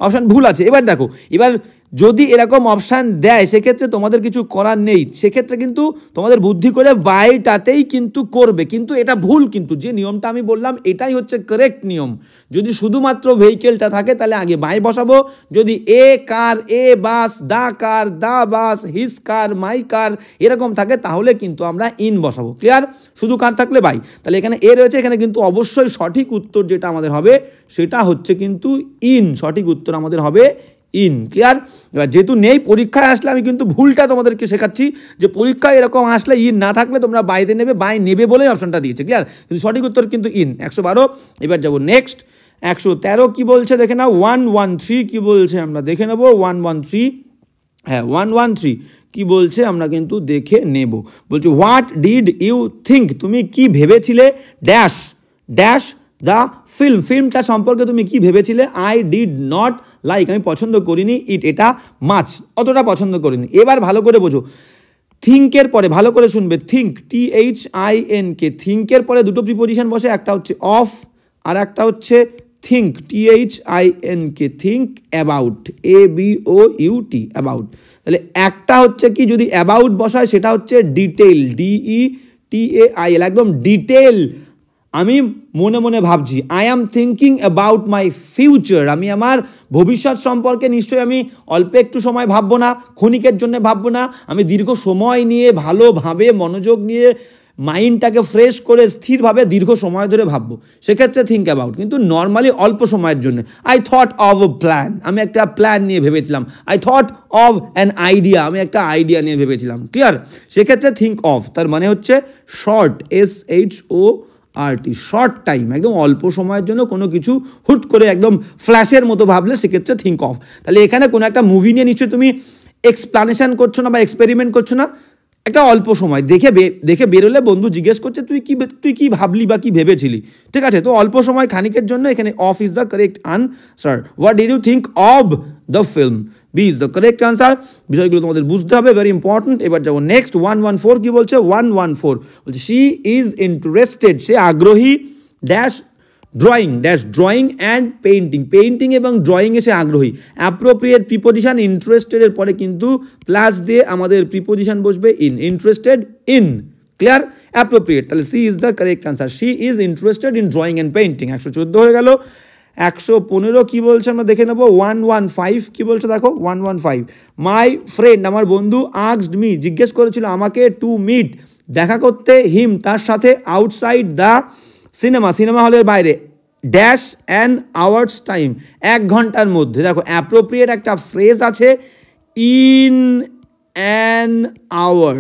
অপশান ভুল আছে। এবার দেখো, এবার যদি এরকম অপশান দেয় সেক্ষেত্রে তোমাদের কিছু করার নেই, সেক্ষেত্রে কিন্তু তোমাদের বুদ্ধি করে বাইটাতেই কিন্তু করবে, কিন্তু এটা ভুল। কিন্তু যে নিয়মটা আমি বললাম এটাই হচ্ছে কারেক্ট নিয়ম। যদি শুধুমাত্র ভেহিকেলটা থাকে তাহলে আগে বাই বসাবো, যদি এ কার, এ বাস, দা কার, দা বাস, হিজ কার, মাই কার এরকম থাকে তাহলে কিন্তু আমরা ইন বসাবো, ক্লিয়ার। শুধু কার থাকলে বাই। তাহলে এখানে এ রয়েছে, এখানে কিন্তু অবশ্যই সঠিক উত্তর যেটা আমাদের হবে সেটা হচ্ছে কিন্তু ইন, সঠিক উত্তর আমাদের হবে ইন, ক্লিয়ার। এবার যেহেতু নেই, পরীক্ষায় আসলে আমি কিন্তু ভুলটা তোমাদেরকে শেখাচ্ছি যে পরীক্ষায় এরকম আসলে ইন না থাকলে তোমরা বাইতে নেবে, বাই নেবে বলেই অপশনটা দিয়েছে, ক্লিয়ার। কিন্তু সঠিক উত্তর কিন্তু ইন। 112। এবার যাবো নেক্সট 113 কি বলছে দেখে নাও। 113 কি বলছে আমরা দেখে নেব। 113, হ্যাঁ 113 কি বলছে আমরা কিন্তু দেখে নেব। বলছে হোয়াট ডিড ইউ থিঙ্ক, তুমি কি ভেবেছিলে ড্যাশ ড্যাশ দ্য ফিল্ম, ফিল্মটা সম্পর্কে তুমি কি ভেবেছিলে। আই ডিড নট লাইক, আমি পছন্দ করিনি, ইট, এটা মাছ, অতটা পছন্দ করিনি। এবার ভালো করে বোঝো, থিঙ্কের পরে ভালো করে শুনবে, থিঙ্ক, THINK, থিঙ্কের পরে দুটো প্রিপোজিশন বসে, একটা হচ্ছে অফ আর একটা হচ্ছে think, THINK, think about, ABOUT, about. তাহলে একটা হচ্ছে কি যদি অ্যাবাউট বসায় সেটা হচ্ছে ডিটেইল, DETAIL, একদম ডিটেল। আমি মনে মনে ভাবছি, I am thinking about my future, আমি আমার ভবিষ্যৎ সম্পর্কে নিশ্চয়ই আমি অল্প একটু সময় ভাববো না, ক্ষণিকের জন্য ভাববো না, আমি দীর্ঘ সময় নিয়ে ভালোভাবে মনোযোগ নিয়ে মাইন্ডটাকে ফ্রেশ করে স্থিরভাবে দীর্ঘ সময় ধরে ভাববো, সেক্ষেত্রে থিঙ্ক অ্যাবাউট। কিন্তু নর্মালি অল্প সময়ের জন্য I thought of A plan, আমি একটা প্ল্যান নিয়ে ভেবেছিলাম। I thought of an idea, আমি একটা আইডিয়া নিয়ে ভেবেছিলাম, ক্লিয়ার। সেক্ষেত্রে থিঙ্ক অফ তার মানে হচ্ছে শর্ট, SHORT, শর্ট টাইম, একদম অল্প সময়ের জন্য কোনো কিছু হুট করে একদম ফ্ল্যাশের মতো ভাবলে সেক্ষেত্রে থিঙ্ক অফ। তাহলে এখানে কোনো একটা মুভি নিয়ে নিশ্চয়ই তুমি এক্সপ্লানেশন করছো না বা এক্সপেরিমেন্ট করছো না, একটা অল্প সময় দেখে বেরোলে বন্ধু জিজ্ঞেস করছে তুই কি ভাবলি বা কি ভেবেছিলি, ঠিক আছে। তো অল্প সময় খানিকের জন্য এখানে of is the correct answer. What did you think of the film, B is the correct answer. বিষয়গুলো তোমাদের বুঝতে হবে, ভেরি ইম্পর্টেন্ট। এবার যাবো নেক্সট 114 কি বলছে। 114 বলছে শি ইজ ইন্টারেস্টেড, সে আগ্রহী ড্যাশ ড্রয়িং অ্যান্ড পেইন্টিং এবং ড্রয়িংয়ে সে আগ্রহী। অ্যাপ্রোপ্রিয়েট প্রিপোজিশন ইন্টারেস্টেডের পরে কিন্তু প্লাস দিয়ে আমাদের প্রিপোজিশন বসবে in, interested in, clear, appropriate. তাহলে C is the correct answer, she is interested in drawing and painting. 114 হয়ে গেল। 115 কি বলছে আমরা দেখে নেব। 115 কি বলছে দেখো, 115 মাই ফ্রেন্ড আমার বন্ধু আস্কড মি জিজ্ঞেস করেছিল আমাকে টু মিট দেখা করতে হিম তার সাথে আউটসাইড দ্য সিনেমা হলের বাইরে ড্যাশ অ্যান আওয়ার্স টাইম 1 ঘন্টার মধ্যে। দেখো অ্যাপ্রোপ্রিয়েট একটা ফ্রেজ আছে in an hour,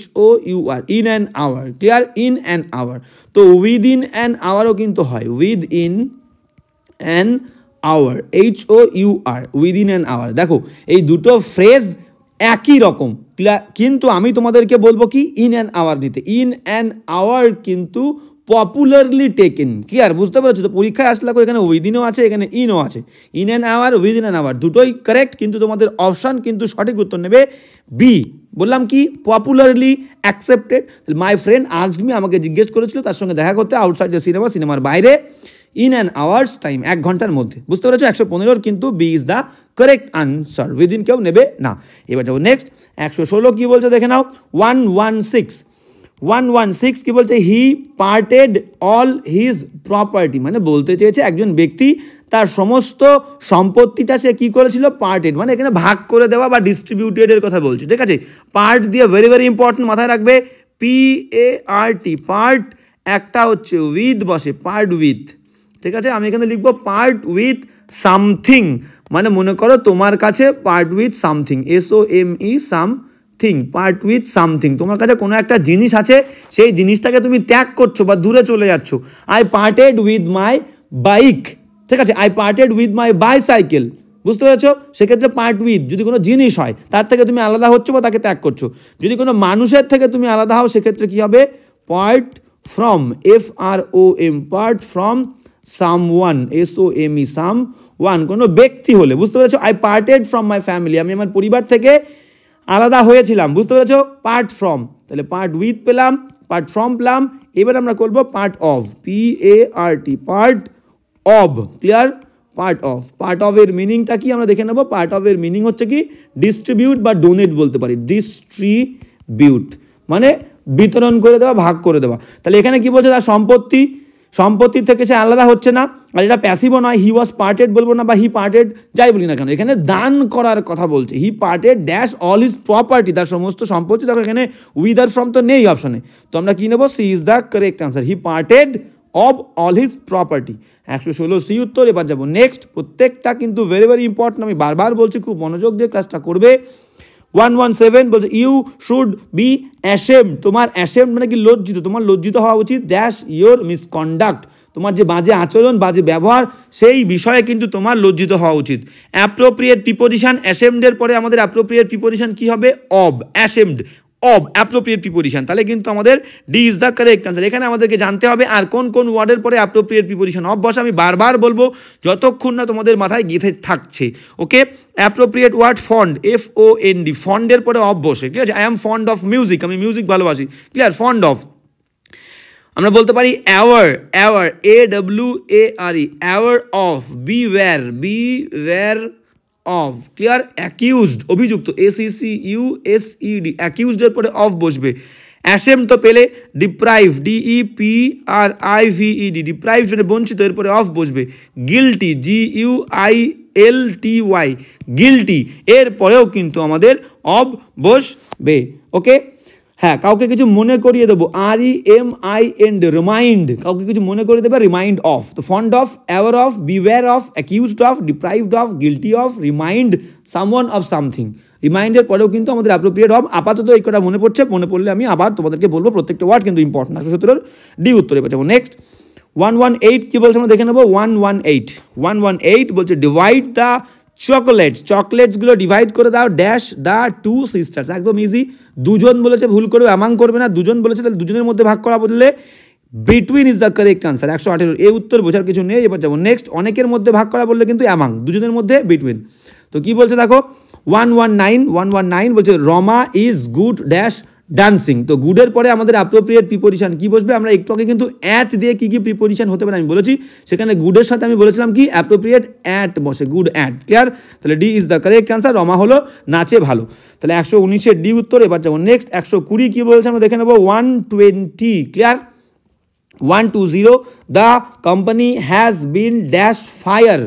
HOUR, in an hour, clear, in an hour. তো উইদিন অ্যান আওয়ারও কিন্তু হয়, within an hour, HOUR, within an hour. দেখো এই দুটো ফ্রেজ একই রকম, কিন্তু আমি তোমাদেরকে বলবো কি ইন অ্যান আওয়ার নিতে। ইন অ্যান আওয়ার কিন্তু পপুলারলি টেকেন, ক্লিয়ার, বুঝতে পারছো তো? পরীক্ষায় আসলে এখানে উইদিনও আছে, এখানে ইনও আছে। In an hour, within an hour দুটোই কারেক্ট, কিন্তু তোমাদের অপশান কিন্তু সঠিক উত্তর নেবে বি। বললাম কি popularly accepted. My friend asked me আমাকে জিজ্ঞেস করেছিল তার সঙ্গে দেখা করতে আউটসাইড দ্য সিনেমার বাইরে ইন অ্যান আওয়ার্স টাইম 1 ঘন্টার মধ্যে। বুঝতে পেরেছো? 115 কিন্তু B is the correct answer, within কেউ নেবে না। এবার যাবো নেক্সট। 116 কি বলছে দেখে নাও। 116 কি বলছে, হি পার্টেড অল হিজ প্রপার্টি, মানে বলতে চেয়েছে একজন ব্যক্তি তার সমস্ত সম্পত্তিটা সে কি করেছিল, পার্টেড, মানে এখানে ভাগ করে দেওয়া বা ডিস্ট্রিবিউটেডের কথা বলছে, ঠিক আছে? পার্ট দিয়ে ভেরি ভেরি ইম্পর্টেন্ট, মাথায় রাখবে PART, পার্ট একটা হচ্ছে উইথ বসে, পার্ট উইথ, ঠিক আছে? আমি এখানে লিখবো পার্ট উইথ সামথিং, মানে মনে করো তোমার কাছে part with something, SOME something, part with something, তোমার কাছে কোনো একটা জিনিস আছে, সেই জিনিসটাকে তুমি ত্যাগ করছো বা দূরে চলে যাচ্ছ। I parted with my bike, ঠিক আছে? I parted with my bicycle, বুঝতে পেরেছো? সেক্ষেত্রে পার্ট উইথ যদি কোনো জিনিস হয় তার থেকে তুমি আলাদা হচ্ছ বা তাকে ত্যাগ করছো। যদি কোনো মানুষের থেকে তুমি আলাদা হও সেক্ষেত্রে কি হবে, part from, FROM, part from someone, SOME someone, কোনো ব্যক্তি হলে, বুঝতে পেরেছো? I parted from my family, আমি আমার পরিবার থেকে আলাদা হয়েছিলাম, বুঝতে পেরেছো? পার্ট ফ্রম, তাহলে পার্ট উইথ পেলাম, পার্ট ফ্রম পেলাম। এবার আমরা করবো part of, PART, part of, clear, part of. Part of এর মিনিংটা কি আমরা দেখে নেবো। পার্ট অফ এর মিনিং হচ্ছে কি ডিস্ট্রিবিউট বা ডোনেট বলতে পারি, ডিস্ট্রিবিউট মানে বিতরণ করে দেওয়া, ভাগ করে দেওয়া। তাহলে এখানে কি বলছে, তার সম্পত্তি থেকে সে আলাদা হচ্ছে না, আর এটা প্যাসিভও নয়, হি ওয়াজ পার্টেড বলবো না বা হি পার্টেড যাই বলি না কেন, এখানে দান করার কথা বলছে। হি parted dash all his property, তার সমস্ত সম্পত্তি। দেখো এখানে উইথ আর ফ্রম তো নেই অপশনে, তো আমরা কি নেবো, C is the correct answer, he parted of all his property. 116 C উত্তর। এবার যাবো নেক্সট। প্রত্যেকটা কিন্তু ভেরি ভেরি ইম্পর্টেন্ট, আমি বারবার বলছি খুব মনোযোগ দিয়ে কাজটা করবে। 117 বলছে ইউ শুড বি অ্যাশেমড, তোমার অ্যাশেমড মানে কি লজ্জিত, তোমার লজ্জিত হওয়া উচিত, ড্যাশ ইয়োর মিসকন্ডাক্ট, তোমার যে বাজে আচরণ বাজে ব্যবহার সেই বিষয়ে কিন্তু তোমার লজ্জিত হওয়া উচিত। অ্যাপ্রোপ্রিয়েট প্রিপোজিশন, অ্যাশেমডের পরে আমাদের অ্যাপ্রোপ্রিয়েট প্রিপোজিশন কি হবে, of, ashamed of appropriate preposition, তাহলে কিন্তু আমাদের D is the correct answer. এখানে আমাদেরকে জানতে হবে আর কোন কোন ওয়ার্ডের পরে অ্যাপ্রোপ্রিয়েট প্রিপোজিশন অব বসে, আমি বারবার বলবো যতক্ষণ না তোমাদের মাথায় গেঁথে থাকছে। ওকে, অ্যাপ্রোপ্রিয়েট ওয়ার্ড ফন্ড, FOND, ফন্ডের পরে অব বসে, ঠিক আছে? I am fond of music, আমি মিউজিক ভালোবাসি, ক্লিয়ার, ফন্ড অফ। আমরা বলতে পারি aware, AWARE, aware of, beware of, clear. Accused, অভিযুক্ত, ACCUSED, অ্যাকিউজডের পরে অফ বসবে। অ্যাশেম তো পেলে, ডিপ্রাইভ, DEPRIVED, ডিপ্রাইভড মানে বঞ্চিত, এরপরে অফ বসবে। গিলটি, GUILTY, গিলটি, এরপরেও কিন্তু আমাদের অফ বসবে। ওকে, হ্যাঁ, কাউকে কিছু মনে করিয়ে দেবো, REMIND, রিমাইন্ড, কাউকে কিছু মনে করিয়ে দেবে, রিমাইন্ড অফ। তো fond of, aware of, beware of, accused of, deprived of, guilty of, remind someone of something. রিমাইন্ডের পরেও কিন্তু আমাদের অ্যাপ্রোপ্রিয়েট অফ। আপাতত এই কটা মনে পড়লে আমি আবার তোমাদেরকে বলবো, প্রত্যেকটা ওয়ার্ড কিন্তু ইম্পর্টেন্ট। 117 ডি উত্তরে যাবো নেক্সট। 118 কি বলছে আমরা দেখে নেবো। 118 বলছে ডিভাইড দ্য চকলেটসগুলো ডিভাইড করে দাও ড্যাশ দ্য টু সিস্টার্স, একদম ইজি। দুজন বলেছে, ভুল করে অ্যামাং করবে না, দুজন বলেছে তাহলে দুজনের মধ্যে ভাগ করা বললে between is the correct answer. 118 এই উত্তর বোঝার কিছু নেই। এবার যাবো নেক্সট। অনেকের মধ্যে ভাগ করা বললে কিন্তু অ্যামাং, দুজনের মধ্যে বিটুইন। তো কি বলছে দেখো, 119 বলছে Rama is good dash dancing. তো গুডের পরে আমাদের অ্যাপ্রোপ্রিয়েট প্রিপোজিশন কি বসবে, আমরা একটু আগে কিন্তু অ্যাট দিয়ে কি কি প্রিপোজিশন হতে পারে আমি বলেছি, সেখানে গুডের সাথে আমি বলেছিলাম কি অ্যাপ্রোপ্রিয়েট অ্যাট বসে, গুড অ্যাট, ক্লিয়ার। তাহলে D is the correct answer, Rama হলো নাচে ভালো। তাহলে 119 ডি উত্তর। এবার যাবো নেক্সট। 120 কি বলছে আমরা দেখে নেবো। 120, clear. 120 the company has bin dash fire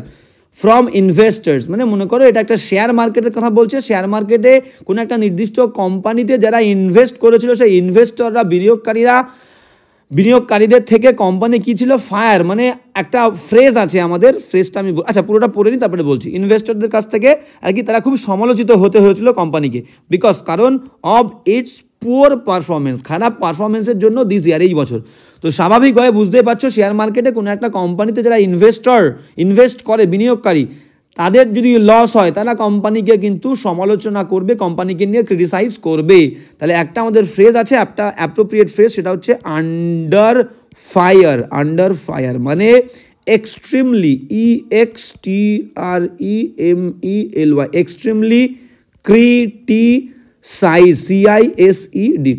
from investors, মানে মনে করো এটা একটা শেয়ার মার্কেটের কথা বলছে। শেয়ার মার্কেটে কোনো একটা নির্দিষ্ট কোম্পানিতে যারা ইনভেস্ট করেছিল সেই ইনভেস্টররা বিনিয়োগকারীদের থেকে কোম্পানি কী ছিল, ফায়ার, মানে একটা ফ্রেজ আছে আমাদের, ফ্রেজটা আমি আচ্ছা পুরোটা পড়ে নিই তারপরে বলছি। ইনভেস্টরদের কাছ থেকে আর কি তারা খুব সমালোচিত হতে হয়েছিল কোম্পানিকে, বিকজ কারণ অফ ইটস পুয়ার পারফরমেন্স, খারাপ পারফরমেন্সের জন্য দিস ইয়ার, এই বছর। তো স্বাভাবিকভাবে বুঝতেই পারছো শেয়ার মার্কেটে কোনো একটা কোম্পানিতে যারা ইনভেস্ট করে বিনিয়োগকারী, তাদের যদি লস হয় তারা কোম্পানিকে কিন্তু সমালোচনা করবে, কোম্পানিকে নিয়ে ক্রিটিসাইজ করবে। তাহলে একটা আমাদের ফ্রেজ আছে, একটা অ্যাপ্রোপ্রিয়েট ফ্রেজ, সেটা হচ্ছে আন্ডার ফায়ার, মানে এক্সট্রিমলি, EXTREMELY, এক্সট্রিমলি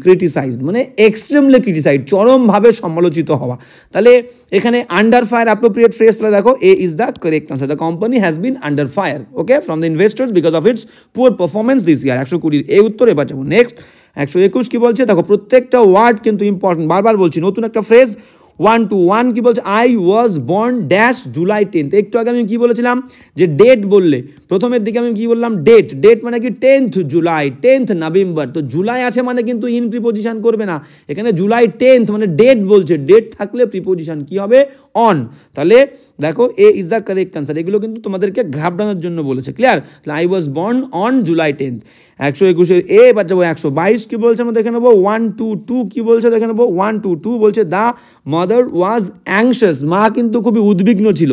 ক্রিটিসাইজড, মানে এক্সট্রিমলি ক্রিটিসাইড, চরমভাবে সমালোচিত হওয়া। তাহলে এখানে আন্ডার ফায়ার অ্যাপ্রোপ্রিয়েট ফ্রেজ, তাহলে দেখো A is the correct answer. The company has been under fire, okay, from the investors because of its poor performance this year. 120 এই উত্তর। এবার যাবো নেক্সট 121 কি বলছে, দেখো প্রত্যেকটা ওয়ার্ড কিন্তু ইম্পর্টেন্ট, বারবার বলছি, নতুন একটা ফ্রেজ। 121 কি বলছে, I was born dash July 10। একটু আগে আমি কি বলেছিলাম যে ডেট বললে প্রথমের দিকে আমি কি বললাম, ডেট মানে কি 10th জুলাই, 10th নভেম্বর। তো জুলাই আছে মানে কিন্তু ইন প্রিপোজিশন করবে না, এখানে জুলাই 10th মানে ডেট বলছে, ডেট থাকলে প্রিপোজিশন কি হবে, অন। তাহলে দেখো A is the correct answer. এগুলো কিন্তু তোমাদেরকে ঘাবড়ানোর জন্য বলেছে, ক্লিয়ার। তাহলে I was born on July 10th। 121 এ এবার যাবো 122 কি বলছে আমরা দেখে নেবো। 122 কি বলছে দেখে নেবো। 122 বলছে দ্য মাদার ওয়াজ অ্যাংশাস, মা কিন্তু খুবই উদ্বিগ্ন ছিল,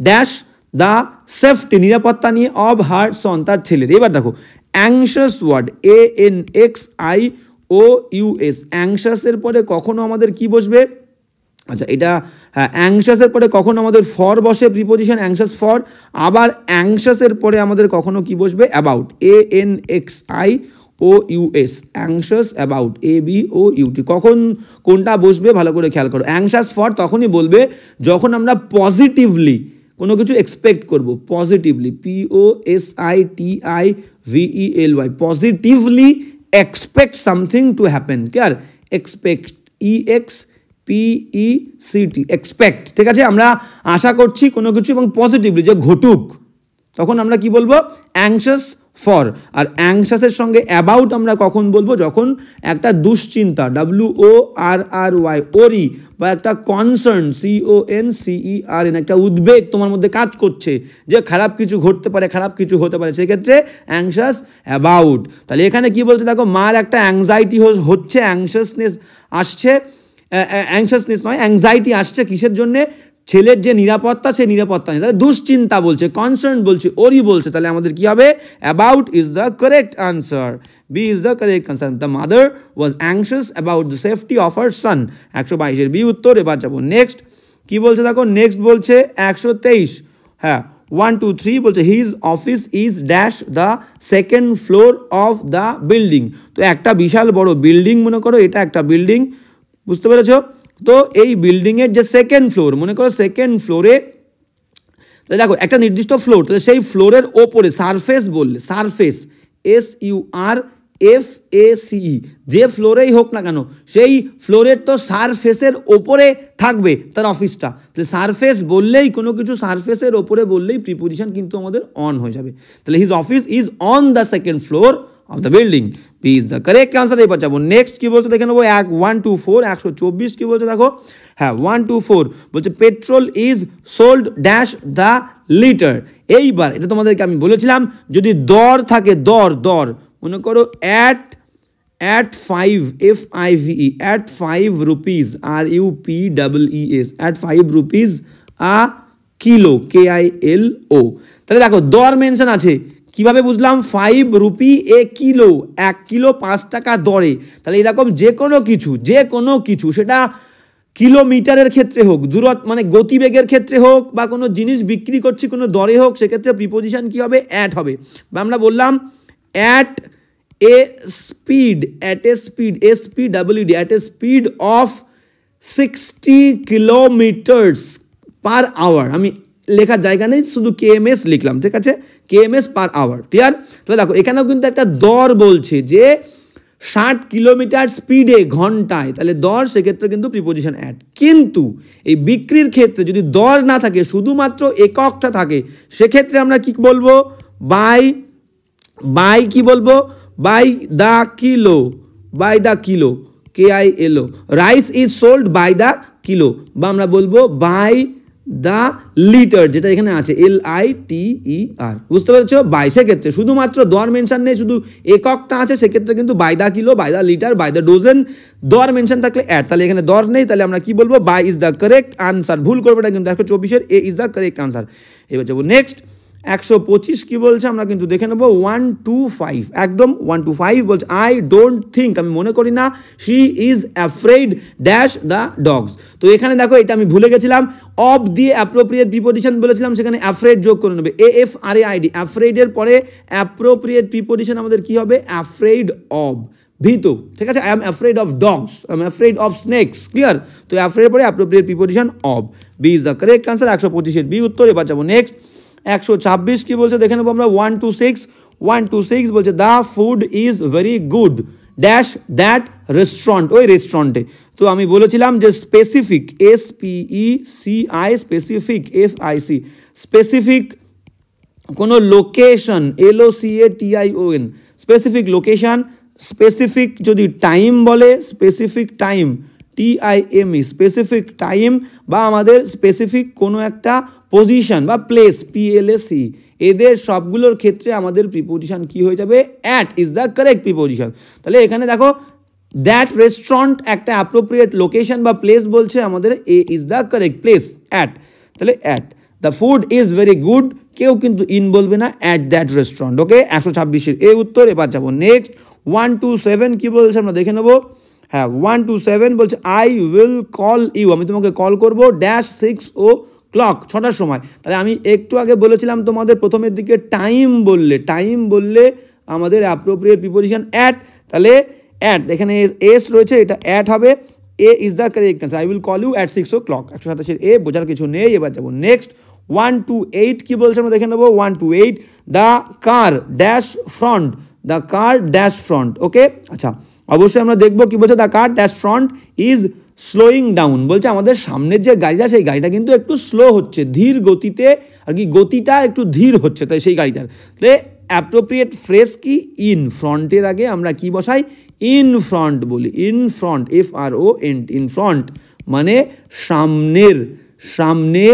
ড্যাশ দ্য সেফটি, নিরাপত্তা নিয়ে, অব হার সন, তার ছেলের। এবার দেখো অ্যাংশাস ওয়ার্ড, ANXIOUS, অ্যাংশাসের পরে কখনো আমাদের কি বসবে, আচ্ছা এটা হ্যাঁ, অ্যাংশাসের পরে কখনো আমাদের ফর বসে, প্রিপোজিশন অ্যাংশাস ফর। আবার অ্যাংশাসের পরে আমাদের কখনো কি বসবে, about, ANXIOUS, anxious about, ABOUT। কখন কোনটা বসবে ভালো করে খেয়াল করো। অ্যাংশাস ফর তখনই বলবে যখন আমরা পজিটিভলি কোনো কিছু এক্সপেক্ট করব, positively, POSITIVELY, positively expect something to happen, clear. Expect, EXPECT, expect, ঠিক আছে। আমরা আশা করছি কোনো কিছু এবং পজিটিভলি যে ঘটুক, তখন আমরা কি বলবো, অ্যাংশাস ফর। আর অ্যাংশাসের সঙ্গে অ্যাবাউট আমরা কখন বলবো, যখন একটা দুশ্চিন্তা, WORRY, ওরি, বা একটা কনসার্ন, CONCERN, একটা উদ্বেগ তোমার মধ্যে কাজ করছে যে খারাপ কিছু ঘটতে পারে, খারাপ কিছু হতে পারে, সেক্ষেত্রে অ্যাংশাস অ্যাবাউট। তাহলে এখানে কি বলতে, দেখো মার একটা অ্যাংজাইটি হচ্ছে, অ্যাংশাসনেস আসছে, অ্যাংশাসনেস নয় অ্যাংজাইটি আসছে, কিসের জন্যে, ছেলের যে নিরাপত্তা, সেই নিরাপত্তা নেই, তাহলে দুশ্চিন্তা বলছে, কনসার্ন বলছে, ওরি বলছে। তাহলে আমাদের কি হবে, about is the correct answer, B is the correct answer. The mother was anxious about the safety of her son. 122 B উত্তর। এবার যাবো নেক্সট কি বলছে, দেখো নেক্সট বলছে 123, হ্যাঁ 123 বলছে his office is dash the second floor of the building. তো একটা বিশাল বড় বিল্ডিং মনে করো, এটা একটা বিল্ডিং, বুঝতে পেরেছো। তো এই বিল্ডিংয়ের যে সেকেন্ড ফ্লোর, মনে করো সেকেন্ড ফ্লোরে, তাহলে দেখো একটা নির্দিষ্ট ফ্লোর, তাহলে সেই ফ্লোরের ওপরে, সারফেস বললে, সারফেস, SURFACE, যে ফ্লোরেই হোক না কেন সেই ফ্লোরের তো সারফেসের ওপরে থাকবে তার অফিসটা। তাহলে সারফেস বললেই, কোনো কিছু সারফেসের ওপরে বললেই প্রিপোজিশন কিন্তু আমাদের অন হয়ে যাবে। তাহলে his office is on the second floor of the building, B is the correct answer. এবার যাবো নেক্সট কি বলছে দেখে নেবো। 124 124 কি বলছে দেখো, হ্যাঁ 124 বলছে petrol is sold dash the litre. এইবার এটা তোমাদেরকে আমি বলেছিলাম, যদি দর থাকে, দর মনে করো at 5 FIVE, at 5 rupees, RUPEES, at 5 rupees a kilo, KILO। তাহলে দেখো দর মেনশন আছে, কিভাবে বুঝলাম, 5 রুপি এ কিলো, 1 কিলো 5 টাকা দরে। তাহলে এরকম যে কোনো কিছু সেটা কিলোমিটারের ক্ষেত্রে হোক, দূরত্ব মানে গতিবেগের ক্ষেত্রে হোক, বা কোনো জিনিস বিক্রি করছি কোনো দরে হোক, সেক্ষেত্রে প্রিপোজিশন কি হবে, অ্যাট হবে। বা আমরা বললাম at a speed, SPEED, at a speed of 60 kilometers per hour। আমি লেখার জায়গা নেই, শুধু KMS লিখলাম, ঠিক আছে, KMS per hour, ক্লিয়ার। তাহলে দেখো এখানেও কিন্তু একটা দর বলছে যে 60 কিলোমিটার স্পিডে ঘন্টায়, তাহলে দর সেক্ষেত্রে কিন্তু প্রিপোজিশন অ্যাট। কিন্তু এই বিক্রির ক্ষেত্রে যদি দর না থাকে, শুধুমাত্র এককটা থাকে, সেক্ষেত্রে আমরা কি বলবো? বাই কি বলবো? By the kilo, by the kilo, KILO। Rice is sold by the kilo, বা আমরা বলবো বাই দ্য লিটার, যেটা এখানে আছে LITER। বুঝতে পেরেছো? বাই সেক্ষেত্রে শুধুমাত্র দর মেনশন নেই, শুধু এককটা আছে, সেক্ষেত্রে কিন্তু by the kilo, by the litre, by the dozen. দর মেনশন থাকলে অ্যাড, তাহলে এখানে দর নেই, তাহলে আমরা কি বলবো? By is the correct answer. ভুল করবো এটা কিন্তু 124-এর A is the correct answer. এবার যাবো নেক্সট 125 কি বলছে আমরা কিন্তু দেখে নেবো। 125 একদম 125 বলছে আই ডোন্ট থিঙ্ক, আমি মনে করি না, she is afraid dash the dogs. তো এখানে দেখো এটা আমি ভুলে গেছিলাম, অফ দিয়ে অ্যাপ্রোপ্রিয়েট প্রিপোজিশন বলেছিলাম, সেখানে অ্যাফ্রেড যোগ করে নেবে, AFRAID। অ্যাফ্রেডের পরে অ্যাপ্রোপ্রিয়েট প্রিপোজিশন আমাদের কি হবে? অ্যাফ্রেড অফ, ভীত, ঠিক আছে? I am afraid of dogs, I am afraid of snakes, clear? তো অ্যাফ্রেডের পরে appropriate preposition of, B is the correct answer. 125-এর বি উত্তর। এবার যাবো নেক্সট 126 কি বলছে দেখে নেবো আমরা। 126 বলছে the food is very good dash that restaurant, ওই রেস্টুরেন্টে। তো আমি বলেছিলাম যে specific, SPECI, specific FIC, specific কোনো location, LOCATION, specific location, specific যদি টাইম বলে, specific time TIME, specific time, বা আমাদের স্পেসিফিক কোনো একটা পজিশন বা প্লেস PLAC, এদের সবগুলোর ক্ষেত্রে আমাদের প্রিপোজিশন কি হয়ে যাবে? At is the correct preposition. তাহলে এখানে দেখো দ্যাট রেস্টুরেন্ট একটা অ্যাপ্রোপ্রিয়েট লোকেশন বা প্লেস বলছে, আমাদের A is the correct place, at. তাহলে at the food is very good, কেউ কিন্তু ইন বলবে না, অ্যাট দ্যাট রেস্টুরেন্ট। ওকে, 126-এর A উত্তর। এবার যাবো নেক্সট 127 কি বলছে আমরা দেখে নেবো। হ্যাঁ, 127 বলছে আই উইল কল ইউ, আমি তোমাকে কল করবো ড্যাশ 6 o'clock, 6টার সময়। তাহলে আমি একটু আগে বলেছিলাম তোমাদের প্রথমের দিকে টাইম বললে আমাদের অ্যাপ্রোপ্রিয়েট প্রিপোজিশন অ্যাট, তাহলে অ্যাট, এখানে এস রয়েছে, এটা অ্যাট হবে, A is the correct answer. I will call you at 6 o'clock, 127-এর A, বোঝার কিছু নেই। এবার যাবো নেক্সট 128 কি বলছে আমরা দেখে নেবো। 128 the car dash front, the car dash front. Okay, আচ্ছা, অবশ্যই আমরা দেখবো কি বলছে, the car dash front is slowing down, বলছে আমাদের সামনের যে গাড়িটা, সেই গাড়িটা কিন্তু একটু স্লো হচ্ছে, ধীর গতিতে আর কি, গতিটা একটু ধীর হচ্ছে, তাই সেই গাড়িটার। তাহলে অ্যাপ্রোপ্রিয়েট ফ্রেজ কি? ইন, ফ্রন্টের আগে আমরা কি বসাই? ইন ফ্রন্ট বলি, in front, FRONT, in front মানে সামনের, সামনে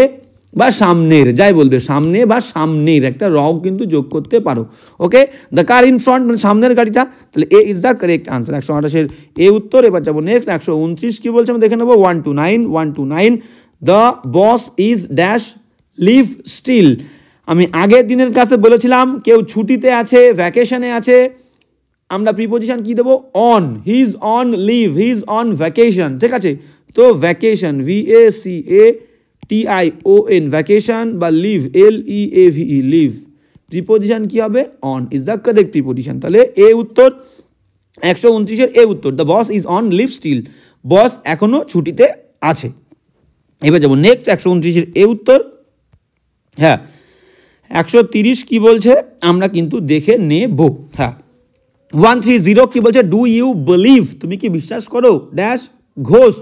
বা সামনের, যাই বলবে, সামনে বা সামনের একটা রও কিন্তু যোগ করতে পারো। Okay, the car in front মানে সামনের গাড়িটা, তাহলে A is the correct answer. 128-এর A উত্তর। এবার যাবো নেক্সট 129 কি বলছে আমরা দেখে নেবো। 129 the boss is dash leave still. আমি আগের দিনের কাছে বলেছিলাম কেউ ছুটিতে আছে, ভ্যাকেশনে আছে, আমরা প্রিপোজিশন কি দেবো? On, he is on leave, he is on vacation, ঠিক আছে? তো ভ্যাকেশন VACATION, ভ্যাকেশন, বা লিভ LEAVE, লিভ, প্রিপোজিশন কি হবে? On is the correct preposition. তাহলে A উত্তর, 129-এর A উত্তর। The boss is on leave still, boss এখনো ছুটিতে আছে। এবার যাবো নেক্সট 129-এর A উত্তর। হ্যাঁ, 130 কি বলছে আমরা কিন্তু দেখে নেব। হ্যাঁ, 130 কি বলছে, ডু ইউ বিলিভ, তুমি কি বিশ্বাস করো ড্যাশ ঘোস্ট,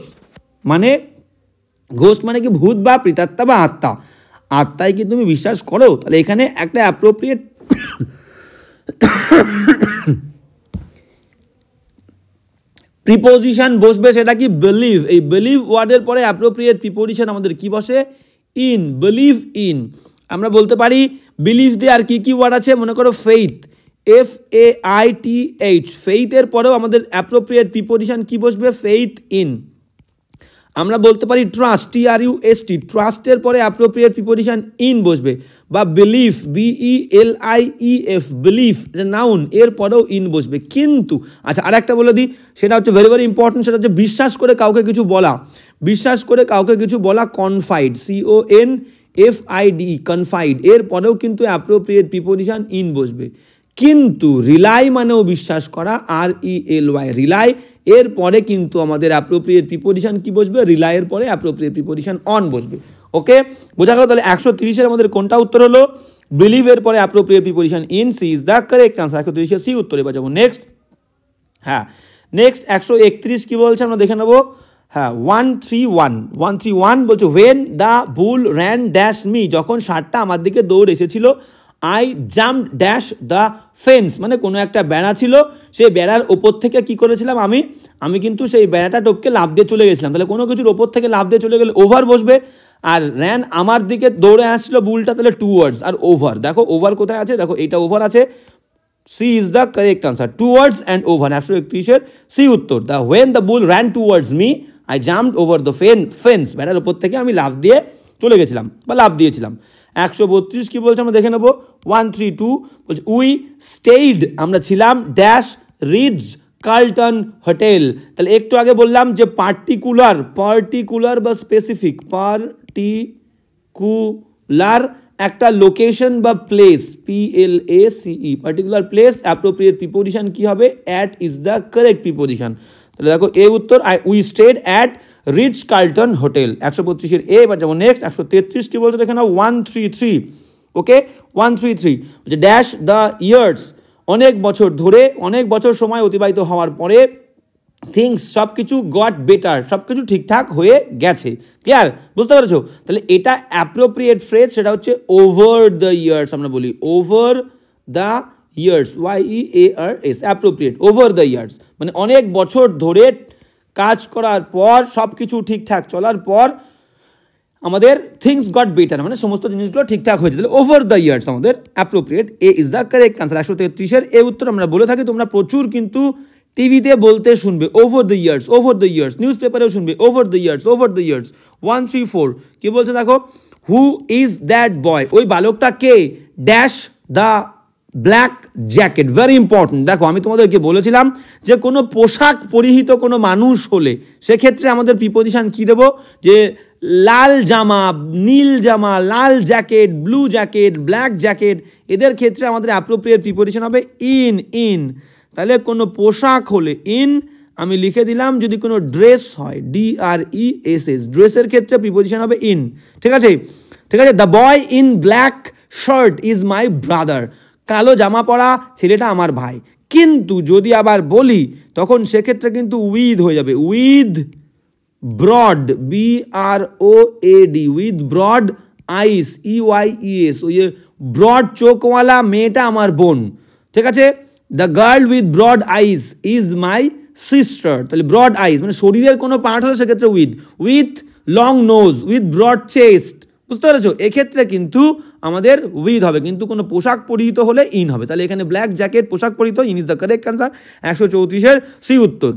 মানে ঘোস্ট মানে কি? ভূত বা প্রেতাত্মা বা আত্মা, আত্মায় কি তুমি বিশ্বাস করো? তাহলে এখানে একটা অ্যাপ্রোপ্রিয়েট প্রিপোজিশন বসবে, সেটা কি? বিলিভ। এই বিলিভ ওয়ার্ডের পরে অ্যাপ্রোপ্রিয়েট প্রিপোজিশন আমাদের কি বসে? In, believe in. আমরা বলতে পারি বিলিভ দিয়ে আর কি কি ওয়ার্ড আছে, মনে করো ফেইথ, FAITH, ফেইথের পরেও আমাদের অ্যাপ্রোপ্রিয়েট প্রিপোজিশন কি বসবে? Faith in. আমরা বলতে পারি ট্রাস্ট, TRUST, ট্রাস্টের পরে অ্যাপ্রোপ্রিয়েট প্রিপোজিশন ইন বসবে, বা বিলিফ, BELIEF, বিলিফ নাউন, এর পরেও ইন বসবে। কিন্তু আচ্ছা, আর একটা বলে দিই, সেটা হচ্ছে ভেরি ভেরি ইম্পর্টেন্ট, সেটা হচ্ছে বিশ্বাস করে কাউকে কিছু বলা, বিশ্বাস করে কাউকে কিছু বলা, কনফাইড, CONFID, কনফাইড, এর পরেও কিন্তু অ্যাপ্রোপ্রিয়েট প্রিপোজিশন ইন বসবে। কিন্তু রিলাই মানেও বিশ্বাস করা, RELY, রিলাই, এর পরে কিন্তু আমাদের অ্যাপ্রোপ্রিয়েট প্রিপোজিশন কি বসবে? রিলাইয়ের পরে অ্যাপ্রোপ্রিয়েট প্রিপোজিশন অন বসবে। ওকে, বোঝা গেল? তাহলে 130-এর আমাদের কোনটা উত্তর হলো? বিলিভ এর পরে appropriate preposition in, C is the correct answer. 130-এর সি উত্তর। এবার যাবো নেক্সট হ্যাঁ, নেক্সট 131 কি বলছে আমরা দেখে নেবো। হ্যাঁ, 131 বলছে when the bull ran dash me, যখন ষাঁড়টা আমার দিকে দৌড় এসেছিল, I jumped dash the fence, মানে কোনো একটা বেড়া ছিল, সেই বেড়ার ওপর থেকে কি করেছিলাম আমি কিন্তু সেই বেড়াটা টপকে লাফ দিয়ে চলে গেছিলাম। তাহলে কোনো কিছুর ওপর থেকে লাফ দিয়ে চলে গেলে ওভার বসবে, আর র্যান আমার দিকে দৌড়ে আসছিল বুলটা, তাহলে টুয়ার্ডস, আর ওভার, দেখো ওভার কোথায় আছে, দেখো এইটা ওভার আছে, C is the correct answer, towards and over. 131-এর সি উত্তর। The when the bull ran towards me I jumped over the fence, বেড়ার ওপর থেকে আমি লাফ দিয়ে চলে গেছিলাম বা লাফ দিয়েছিলাম। 132 কি বলছে আমরা দেখে নেবো। 132 বলছে উই স্টেইড, আমরা ছিলাম ড্যাশ রিডস কার্লটন হোটেল। তাহলে একটু আগে বললাম যে পার্টিকুলার বা স্পেসিফিক, পার্টিকুলার একটা লোকেশন বা place, PLACE, particular place, appropriate preposition কি হবে, at is the correct preposition. তাহলে দেখো এ উত্তর, we stayed at Ritz Carlton hotel. 132-এর এ। এবার যাবো নেক্সট 133 কি বলছে দেখে নাও। 133, ওকে 133 বলছে ড্যাশ দ্য ইয়ার্স, অনেক বছর ধরে, অনেক বছর সময় অতিবাহিত হওয়ার পরে, থিংস সব কিছু গট বেটার, সব কিছু ঠিকঠাক হয়ে গেছে। ক্লিয়ার, বুঝতে পেরেছো? তাহলে এটা অ্যাপ্রোপ্রিয়েট ফ্রেজ, সেটা হচ্ছে ওভার দ্য ইয়ার্স, আমরা বলি over the years, YEARS, appropriate over the years, মানে অনেক বছর ধরে কাজ করার পর, সব কিছু ঠিকঠাক চলার পর আমাদের থিংস গট বেটার, মানে সমস্ত জিনিসগুলো ঠিকঠাক হয়েছে। তাহলে ওভার দ্য ইয়ার্স আমাদের appropriate, A is the correct answer. 133-এর এ উত্তর আমরা বলে থাকি, তোমরা প্রচুর কিন্তু টিভিতে বলতে শুনবে ওভার দ্য ইয়ার্স, নিউজ পেপারেও শুনবে ওভার দ্য ইয়ার্স। 134 কি বলছে দেখো, হু ইজ দ্যাট বয়, ওই বালকটা কে, dash the black jacket, very important. দেখো আমি তোমাদেরকে বলেছিলাম যে কোনো পোশাক পরিহিত কোনো মানুষ হলে সেক্ষেত্রে আমাদের প্রিপোজিশন কি দেবো, যে লাল জামা, নীল জামা, লাল jacket, blue jacket, black jacket, এদের ক্ষেত্রে আমাদের অ্যাপ্রোপ্রিয়েট প্রিপোজিশন হবে ইন। তাহলে কোনো পোশাক হলে ইন আমি লিখে দিলাম, যদি কোনো ড্রেস হয় DRESS, ড্রেসের ক্ষেত্রে প্রিপোজিশন হবে ইন। ঠিক আছে। The boy in black shirt is my brother, কালো জামা পরা ছেলেটা আমার ভাই। কিন্তু যদি আবার বলি তখন সেক্ষেত্রে কিন্তু উইথ হয়ে যাবে, with broad, BROAD, with broad eyes, EYES, ওই ব্রড চোখওয়ালা মেয়েটা আমার বোন। ঠিক আছে। The girl with broad eyes is my sister, তাহলে ব্রড আইস মানে শরীরের কোনো পার্ট হলে সেক্ষেত্রে with long nose, with broad chest, বুঝতে পেরেছো? এক্ষেত্রে কিন্তু আমাদের উইথ হবে, কিন্তু কোনো পোশাক পরিহিত হলে ইন হবে। তাহলে এখানে ব্ল্যাক জ্যাকেট পোশাক পরিহিত, in is the correct answer. 134-এর সি উত্তর।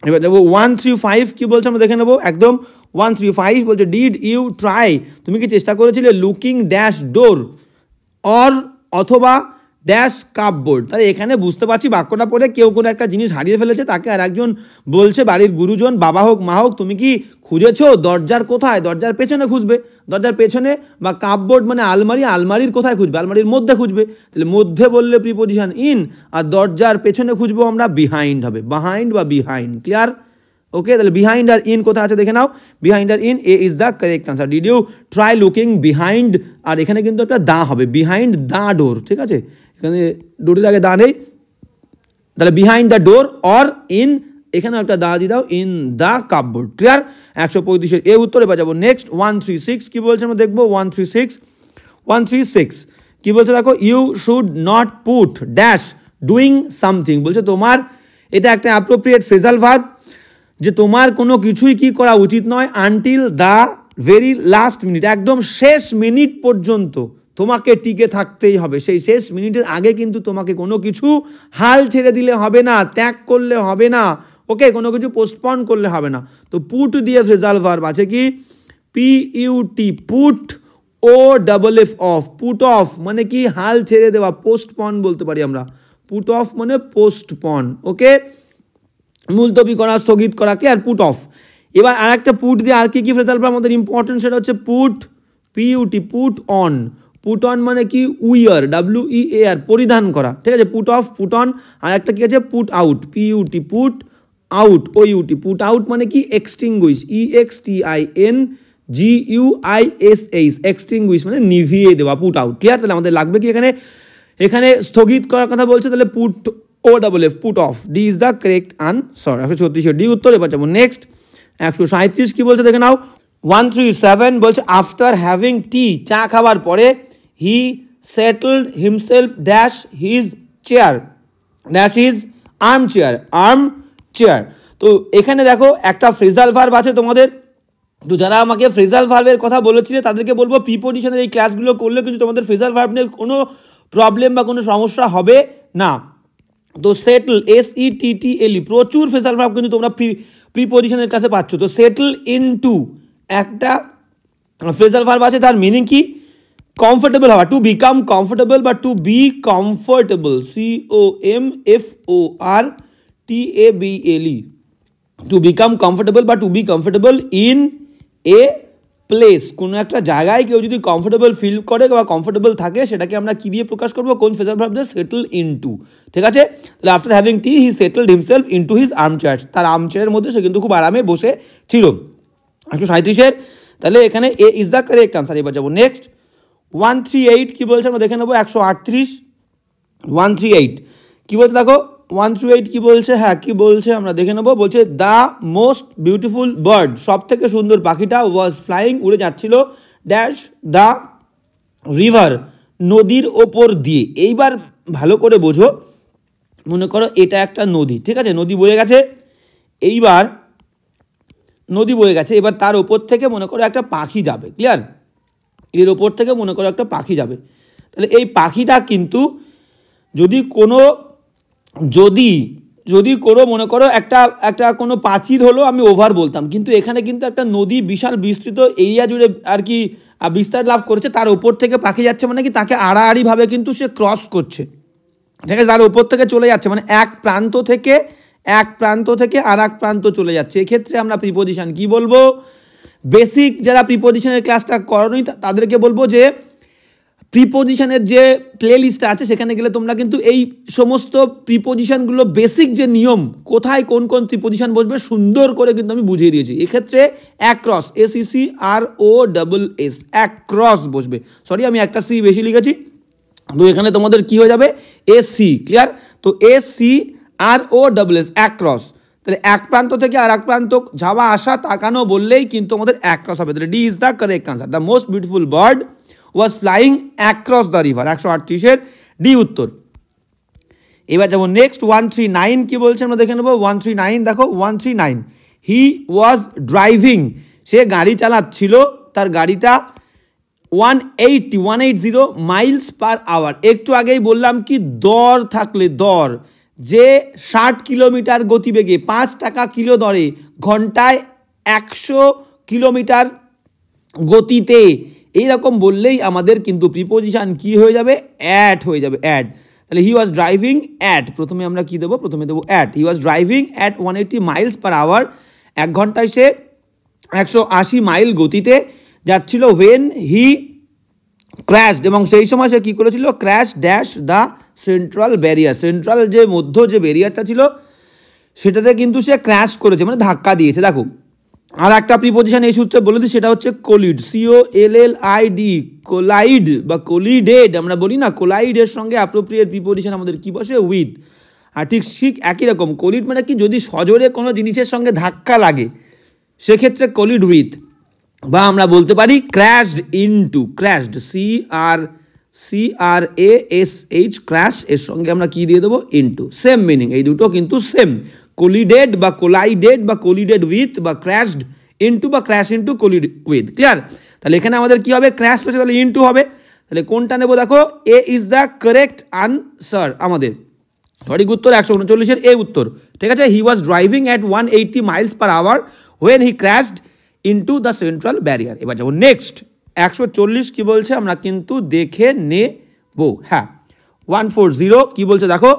এবার যাবো 135 কি বলছে আমরা দেখে নেবো একদম। 135 বলছে ডিড ইউ ট্রাই, তুমি কি চেষ্টা করেছিলে, লুকিং ড্যাশ ডোর অথবা ড্যাশ কাপবোর্ড। তাহলে এখানে বুঝতে পারছি বাক্যটা পড়ে কেউ কোনো একটা জিনিস হারিয়ে ফেলেছে, তাকে আর একজন বলছে, বাড়ির গুরুজন, বাবা হোক মা হোক, তুমি কি খুঁজেছো দরজার কোথায়, দরজার পেছনে খুঁজবে, দরজার পেছনে, বা কাপবোর্ড মানে আলমারির কোথায় খুঁজবে, আলমারির মধ্যে খুঁজবে। তাহলে মধ্যে বললে প্রিপোজিশন ইন, আর দরজার পেছনে খুঁজবো আমরা বিহাইন্ড হবে, বাহাইন্ড বা বিহাইন্ড। ক্লিয়ার, ওকে। তাহলে বিহাইন্ড আর ইন কোথায় আছে দেখে নাও, বিহাইন্ড আর in, A is the correct answer. Did you try looking behind, আর এখানে কিন্তু একটা দা হবে, বিহাইন্ড দ্য ডোর। ঠিক আছে, এখানে ডোরের আগে দা নেই, তাহলে behind the door or in, এখানে একটা দা দিয়ে দাও, ইন দ্য কাপবোর্ড। ক্লিয়ার। 135-এর এ উত্তরে বাজাবো নেক্সট। 136 কি বলছে আমরা দেখবো। 136 কি বলছে দেখো, you should not put dash doing something, বলছে তোমার, এটা একটা অ্যাপ্রোপ্রিয়েট ফ্রেজাল ভার্ব, যে তোমার কোনো কিছুই কি করা উচিত নয়, until the very last minute, একদম শেষ মিনিট পর্যন্ত তোমাকে টিকে থাকতেই হবে। সেই শেষ মিনিটের আগে কিন্তু তোমাকে কোনো কিছু হাল ছেড়ে দিলে হবে না, ত্যাগ করলে হবে না, ওকে, কোনো কিছু পোস্টপন করলে হবে না। তো পুট দিয়ে ফ্রেজাল ভার্ব আছে কি, PUT, put, OFF of, put off মানে কি হাল ছেড়ে দেওয়া, পোস্টপন বলতে পারি আমরা, পুট অফ মানে পোস্টপন, ওকে, মুলতবি করা, স্থগিত করা, ক্লিয়ার, পুট অফ। এবার আর একটা পুট দিয়ে আর কি ফ্রেজাল ভার্ব আমাদের ইম্পর্টেন্ট, সেটা হচ্ছে put, PUT, put on, put on মানে কি উইয়ার, WEAR, পরিধান করা। ঠিক আছে, পুট অফ, পুট অন। আর একটা কি আছে, put out, PUT, put out, OUT, put out মানে কি এক্সটিংগুইশ, EXTINGUISH, এক্সটিংগুইশ মানে নিভিয়ে দেওয়া, পুট আউট। ক্লিয়ার। তাহলে আমাদের লাগবে কি এখানে স্থগিত করার কথা বলছে, তাহলে put O double F put off, D is the correct answer. 136 D উত্তর। এবার যাবো নেক্সট 137 কি বলছে দেখে নাও। 137 বলছে আফটার হ্যাভিং টি, চা খাবার পরে, he settled himself dash his chair, dash his armchair. তো এখানে দেখো একটা ফ্রেজাল ভার্ব আছে তোমাদের। তো যারা আমাকে ফ্রেজাল ভার্বের কথা বলেছিলে তাদেরকে বলবো প্রিপোজিশনের এই ক্লাসগুলো করলে কিন্তু তোমাদের ফ্রেজাল ভার্ব নিয়ে কোনো প্রবলেম বা কোনো সমস্যা হবে না। তো সেটল, SETTLE, প্রচুর ফ্রেজাল ভার্ব কিন্তু তোমরা প্রিপোজিশনের কাছে পাচ্ছ। তো সেটল ইনটু একটা ফ্রেজাল ভার্ব আছে, তার মিনিং কি? কমফোর্টেবল হওয়া, টু বিকাম কমফোর্টেবল বা to be comfortable, COMFORTABLE, to become comfortable বা to be comfortable in a place. কোনো একটা জায়গায় কেউ যদি কমফোর্টেবল ফিল করে বা কমফোর্টেবল থাকে সেটাকে আমরা কি দিয়ে প্রকাশ করবো? কোন ফ্রেজাল ভার্ব দিয়ে? Settle into. ঠিক আছে, তাহলে after having tea he settled himself into his armchair, তার আর্ম চেয়ারের মধ্যে সে কিন্তু খুব আরামে বসে ছিল। 137 তাহলে এখানে এ ইজ দ্য কারেক্ট আনসার। এবার যাবো নেক্সট 138 কি বলছে আমরা দেখে নেবো। 138 138 কি বলছে দেখো। 138 কি বলছে, হ্যাঁ কি বলছে আমরা দেখে নেবো। বলছে দ্য মোস্ট বিউটিফুল বার্ড, সব থেকে সুন্দর পাখিটা, ওয়াজ ফ্লাইং, উড়ে যাচ্ছিল, ড্যাশ দ্য রিভার, নদীর ওপর দিয়ে। এইবার ভালো করে বোঝো, মনে করো এটা একটা নদী, ঠিক আছে, নদী বয়ে গেছে, এইবার নদী বয়ে গেছে, এবার তার ওপর থেকে মনে করো একটা পাখি যাবে, ক্লিয়ার, এর ওপর থেকে মনে করো একটা পাখি যাবে। তাহলে এই পাখিটা কিন্তু যদি কোনো মনে করো একটা কোনো প্রাচীর হলো আমি ওভার বলতাম, কিন্তু এখানে কিন্তু একটা নদী বিশাল বিস্তৃত এরিয়া জুড়ে আর কি বিস্তার লাভ করেছে, তার ওপর থেকে পাখি যাচ্ছে মানে কি তাকে আড়াআড়িভাবে কিন্তু সে ক্রস করছে, ঠিক আছে, তার ওপর থেকে চলে যাচ্ছে, মানে এক প্রান্ত থেকে আর এক প্রান্ত চলে যাচ্ছে। এক্ষেত্রে আমরা প্রিপোজিশন কি বলবো? বেসিক যারা প্রিপোজিশনের ক্লাসটা করোনি তাদেরকে বলবো যে প্রিপোজিশনের যে প্লে লিস্টটা আছে সেখানে গেলে তোমরা কিন্তু এই সমস্ত প্রিপোজিশনগুলো বেসিক যে নিয়ম, কোথায় কোন কোন প্রিপোজিশন বসবে সুন্দর করে কিন্তু আমি বুঝিয়ে দিয়েছি। এক্ষেত্রে অ্যাক্রস, ACCROSS, অ্যাক্রস বসবে। সরি আমি একটা সি বেশি লিখেছি, তো এখানে তোমাদের কি হয়ে যাবে? AC, clear. তো ACROSS, অ্যাক্রস। তাহলে এক প্রান্ত থেকে আর এক প্রান্ত যাওয়া আসা তাকানো বললেই কিন্তু আমাদের অ্যাক্রস হবে। তাহলে D is the correct answer. The most beautiful bird was flying across the river. 138 D উত্তর। এবার যাবো নেক্সট 139 কি বলছে আমরা দেখে নেবো। 139 দেখো 139 হি ওয়াজ ড্রাইভিং, সে গাড়ি চালাচ্ছিল, তার গাড়িটা 180 মাইলস পার আওয়ার। একটু আগেই বললাম কি দর থাকলে দর, যে 60 কিলোমিটার গতিবেগে 5 টাকা কিলো দরে ঘন্টায় 100 কিলোমিটার গতিতে, এইরকম বললেই আমাদের কিন্তু প্রিপোজিশন কি হয়ে যাবে? অ্যাট হয়ে যাবে, অ্যাট। তাহলে হি ওয়াজ ড্রাইভিং অ্যাট, প্রথমে আমরা কি দেবো? প্রথমে দেবো at. He was driving at 180 miles per hour, এক ঘন্টায় সে 180 মাইল গতিতে যাচ্ছিল। ওয়েন হি ক্র্যাশড, এবং সেই সময় সে কী করেছিল? Crash dash the central barrier, central যে মধ্য যে ব্যারিয়ারটা ছিল সেটাতে কিন্তু সে ক্র্যাশ করেছে, মানে ধাক্কা দিয়েছে। দেখো আর একটা প্রিপোজিশন এই সূত্রে বলে দিই, সেটা হচ্ছে কোলিড, COLLID, কোলাইড বা কোলিডেড আমরা বলি না, কোলাইডের সঙ্গে অ্যাপ্রোপ্রিয়েট প্রিপোজিশন আমাদের কি বসে? উইথ। আর ঠিক একই রকম কোলিড মানে কি, যদি সজোরে কোনো জিনিসের সঙ্গে ধাক্কা লাগে সেক্ষেত্রে কোলিড উইথ, বা আমরা বলতে পারি crashed into, crashed CRASH, crash, এর সঙ্গে আমরা কি দিয়ে দেবো? ইনটু। সেম মিনিং, এই দুটো কিন্তু সেম। কোলিডেড বা কোলাইডেড বা কোলিডেড উইথ বা ক্র্যাশড ইনটু বা ক্র্যাশ ইনটু কোলিড উইথ, ক্লিয়ার। তাহলে এখানে আমাদের কি হবে? ক্র্যাশ হচ্ছে, তাহলে ইনটু হবে। তাহলে কোনটা নেবো? দেখো A is the correct answer আমাদের। সঠিক উত্তর 139 এ উত্তর, ঠিক আছে। He was driving at 180 miles per hour when he crashed into the central barrier. এবার যাবো নেক্সট 140 কি বলছে আমরা কিন্তু দেখে নেবো। হ্যাঁ 140 কি বলছে দেখো।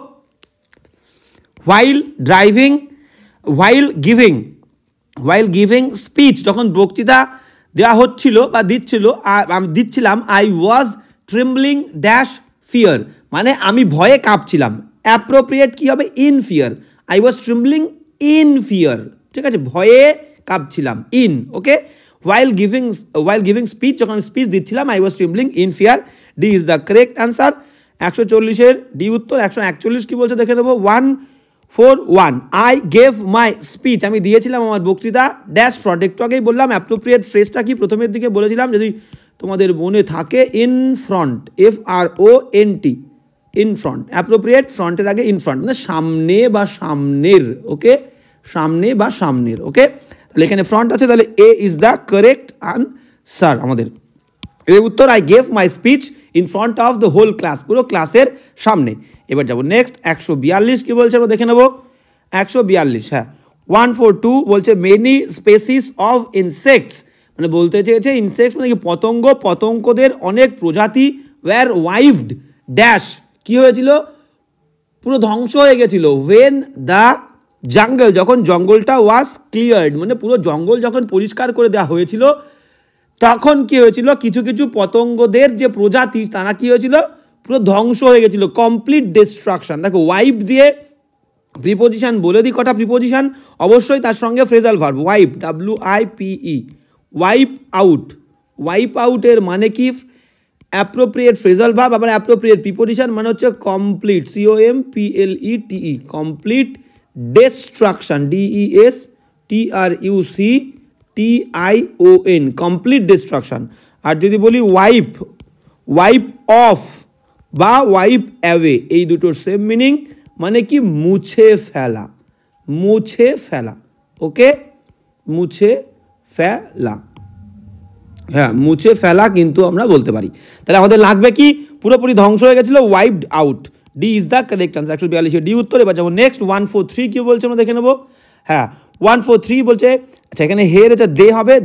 while giving speech, যখন বক্তৃতা দেওয়া হচ্ছিল বা দিচ্ছিলাম, I was trembling dash fear, মানে আমি ভয়ে কাঁপছিলাম। অ্যাপ্রোপ্রিয়েট কি হবে? In fear. I was trembling in fear, ঠিক আছে, ভয়ে কাঁপছিলাম, in, okay. while giving speech, যখন স্পিচ দিচ্ছিলাম, I was trembling in fear, D is the correct answer. 140-এর ডি উত্তর। 141 কি বলছে দেখে নেবো। 141 আই গেভ মাই স্পিচ, আমি দিয়েছিলাম আমার বক্তৃতা ড্যাশ ফ্রন্ট। একটু আগেই বললাম অ্যাপ্রোপ্রিয়েট ফ্রেজটা কি প্রথমের দিকে বলেছিলাম, যদি তোমাদের মনে থাকে, in front, FRONT, in front. Appropriate ফ্রন্টের আগে ইন ফ্রন্ট মানে সামনে বা সামনের, ওকে, সামনে বা সামনের, ওকে। তাহলে এখানে ফ্রন্ট আছে, তাহলে A is the correct answer আমাদের। এর উত্তর I gave my speech in front of the whole class, পুরো ক্লাসের সামনে। এবার যাবো নেক্সট 142 কি বলছে আমরা দেখে নেবো। 142, হ্যাঁ। 142 বলছে মেনি স্পেসিস অফ ইনসেক্টস, মানে বলতে চেয়েছে ইনসেক্টস মানে কি পতঙ্গ, পতঙ্গদের অনেক প্রজাতি ওয়্যার ওয়াইভড ড্যাশ, কি হয়েছিল, পুরো ধ্বংস হয়ে গেছিল। ওয়েন দ্য জঙ্গল, যখন জঙ্গলটা ওয়াজ ক্লিয়ার্ড, মানে পুরো জঙ্গল যখন পরিষ্কার করে দেওয়া হয়েছিল, তখন কি হয়েছিল, কিছু কিছু পতঙ্গদের যে প্রজাতি তারা কি হয়েছিল, পুরো ধ্বংস হয়ে গেছিল, কমপ্লিট ডিস্ট্রাকশন। দেখো ওয়াইপ দিয়ে প্রিপোজিশন বলে দিই কটা প্রিপোজিশন, অবশ্যই তার সঙ্গে phrasal verb wipe, WIPE, wipe out. Wipe আউটের মানে কি, অ্যাপ্রোপ্রিয়েট ফ্রেজাল ভার্ব, আবার অ্যাপ্রোপ্রিয়েট প্রিপোজিশন মানে হচ্ছে complete, COMPLETE, complete destruction, DESTRUCTION, complete destruction. আর যদি বলি ওয়াইপ, ওয়াইপ অফ বা ওয়াইপ অ্যাওয়ে, এই দুটোর সেম মিনিং, মানে কি মুছে ফেলা, মুছে ফেলা, ওকে, মুছে ফেলা, হ্যাঁ মুছে ফেলা কিন্তু আমরা বলতে পারি। তাহলে আমাদের লাগবে কি, পুরোপুরি ধ্বংস হয়ে গেছিল, wiped out. D is the correct answer, 142 D উত্তর। এবার যাবো নেক্সট 143 কি বলছে আমরা দেখে নেবো। হ্যাঁ 143 বলছে, আচ্ছা এখানে হের এটা দে হবে,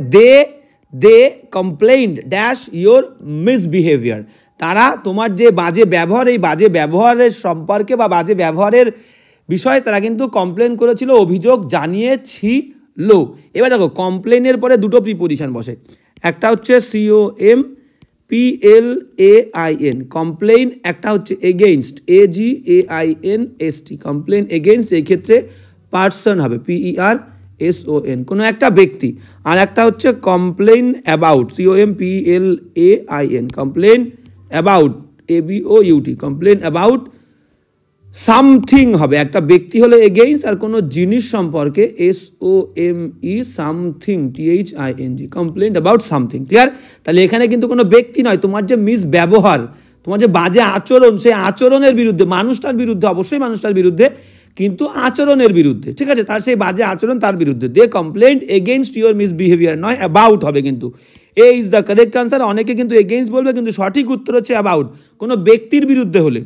দে কমপ্লেইন্ড ড্যাশ ইয়োর মিসবিহেভিয়ার, তারা তোমার যে বাজে ব্যবহার, এই বাজে ব্যবহারের সম্পর্কে বা বাজে ব্যবহারের বিষয়ে তারা কিন্তু কমপ্লেন করেছিল, অভিযোগ জানিয়েছিল। এবার দেখো কমপ্লেনের পরে দুটো প্রিপোজিশন বসে, একটা হচ্ছে COMPLAIN কমপ্লেইন, একটা হচ্ছে এগেইনস্ট AGAINST কমপ্লেইন এগেইনস্ট, এই ক্ষেত্রে পার্সন হবে PERSON, কোনো একটা ব্যক্তি। আর একটা হচ্ছে complain about COMPLAIN complain about ABOUT complain about something হবে, একটা ব্যক্তি হলে এগেইনস্ট, আর কোনো জিনিস সম্পর্কে SOME something THING complain about something. Clear? তাহলে এখানে কিন্তু কোনো ব্যক্তি নয়, তোমার যে মিস ব্যবহার, তোমার যে বাজে আচরণ, সেই আচরণের বিরুদ্ধে, মানুষটার বিরুদ্ধে, অবশ্যই মানুষটার বিরুদ্ধে, কিন্তু আচরণের বিরুদ্ধে, ঠিক আছে, তার সেই বাজে আচরণ তার বিরুদ্ধে। দে কমপ্লেইন্ড এগেইনস্ট ইউর মিসবিহেভিয়ার, নয় অ্যাবাউট হবে কিন্তু। A is the correct answer. অনেকে কিন্তু এগেইনস্ট বলবে, কিন্তু সঠিক উত্তর হচ্ছে অ্যাবাউট। কোনো ব্যক্তির বিরুদ্ধে হলে,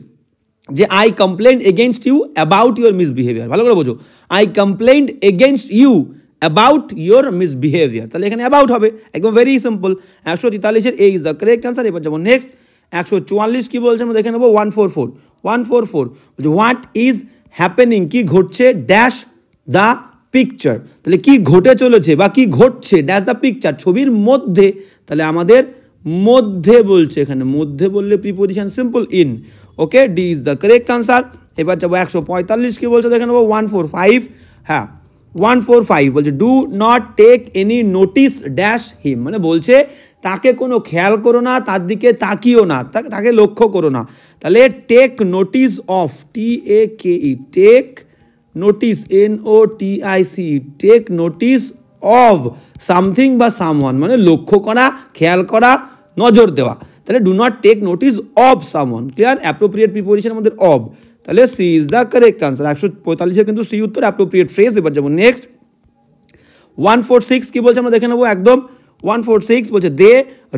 যে I complained against you about your misbehaviour, ভালো করে বোঝো, I complained against you about your misbehaviour, তাহলে এখানে অ্যাবাউট হবে, একদম ভেরি সিম্পল। 143-এর A is the correct answer. এবার যাবো নেক্সট 144 কি বলছে আমরা দেখে নেবো। 144 বলছে হোয়াট ইজ হ্যাপেনিং, কি ঘটছে, ড্যাশ দ্য পিকচার, তাহলে কি ঘটে চলেছে বা কি ঘটছে, ড্যাশ দ্য পিকচার, ছবির মধ্যে, তাহলে আমাদের মধ্যে বলছে, এখানে মধ্যে বললে preposition simple in, okay, D is the correct answer. এবার যাবো 145 কি বলছে দেখে নেবো। 145, হ্যাঁ 145 বলছে do not take any notice dash him, মানে বলছে তাকে কোনো খেয়াল করো না, তার দিকে তাকিও না, তাকে লক্ষ্য করো না। তাহলে take notice of TAKE, take notice NOTIC, take notice of something বা সামওয়ান, মানে লক্ষ্য করা, খেয়াল করা, নজর দেওয়া। তাহলে do not take notice of someone, clear, appropriate preposition আমাদের অফ, তাহলে C is the correct answer. 145-এ কিন্তু সি উত্তর, অ্যাপ্রোপ্রিয়েট ফ্রেজ। এবার যাবো নেক্সট 146 কি বলছে আমরা দেখে নেবো একদম। 146 বলছে দে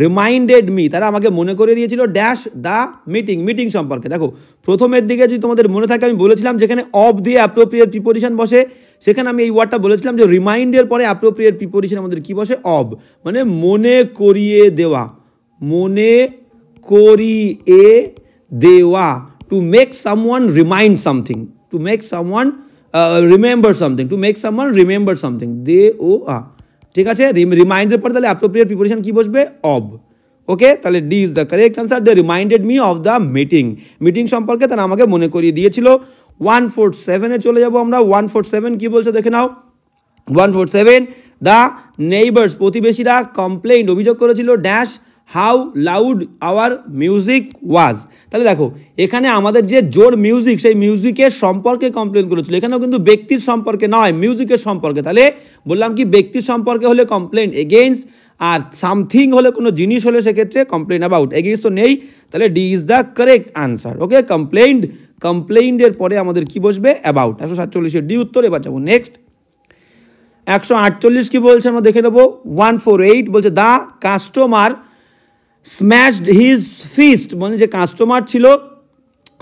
রিমাইন্ডেড মি, তারা আমাকে মনে করে দিয়েছিল ড্যাশ দ্য মিটিং, মিটিং সম্পর্কে। দেখো প্রথমের দিকে যদি তোমাদের মনে থাকে, আমি বলেছিলাম যেখানে অফ দিয়ে অ্যাপ্রোপ্রিয়েট প্রিপোজিশন বসে, সেখানে আমি এই ওয়ার্ডটা বলেছিলাম যে রিমাইন্ডের পরে অ্যাপ্রোপ্রিয়েট প্রিপোজিশন আমাদের কি বসে, অফ, মানে মনে করিয়ে দেওয়া, মনে করিয়ে দেওয়া, to make someone remind something, to make someone remember something, to make someone remember something, ঠিক আছে। রিমাইন্ডের পর তাহলে অ্যাপ্রোপ্রিয়েট প্রিপোজিশন কি বসবে, অব, ওকে, তাহলে D is the correct answer. They reminded me of the meeting, meeting সম্পর্কে তারা আমাকে মনে করিয়ে দিয়েছিল। 147-এ চলে যাবো আমরা। 147 কি বলছে দেখে নাও। 147 দ্য নেইবার্স, প্রতিবেশীরা কমপ্লেইন, অভিযোগ করেছিল dash how loud our music was. তাহলে দেখো এখানে আমাদের যে জোর মিউজিক, সেই মিউজিকের সম্পর্কে কমপ্লেন করেছিল, এখানেও কিন্তু ব্যক্তির সম্পর্কে নয়, মিউজিকের সম্পর্কে। তাহলে বললাম কি ব্যক্তির সম্পর্কে হলে কমপ্লেন এগেইনস্ট, আর সামথিং হলে কোনো জিনিস হলে সেক্ষেত্রে কমপ্লেন অ্যাবাউট। এগেইনস্ট তো নেই, তাহলে D is the correct answer. Okay, কমপ্লেইন্ডের পরে আমাদের কি বসবে? অ্যাবাউট। 147 ডি উত্তর। এবার যাবো নেক্সট। 148 কি বলছে আমরা দেখে নেবো। 148 বলছে the customer smashed his fist, মানে যে কাস্টমার ছিল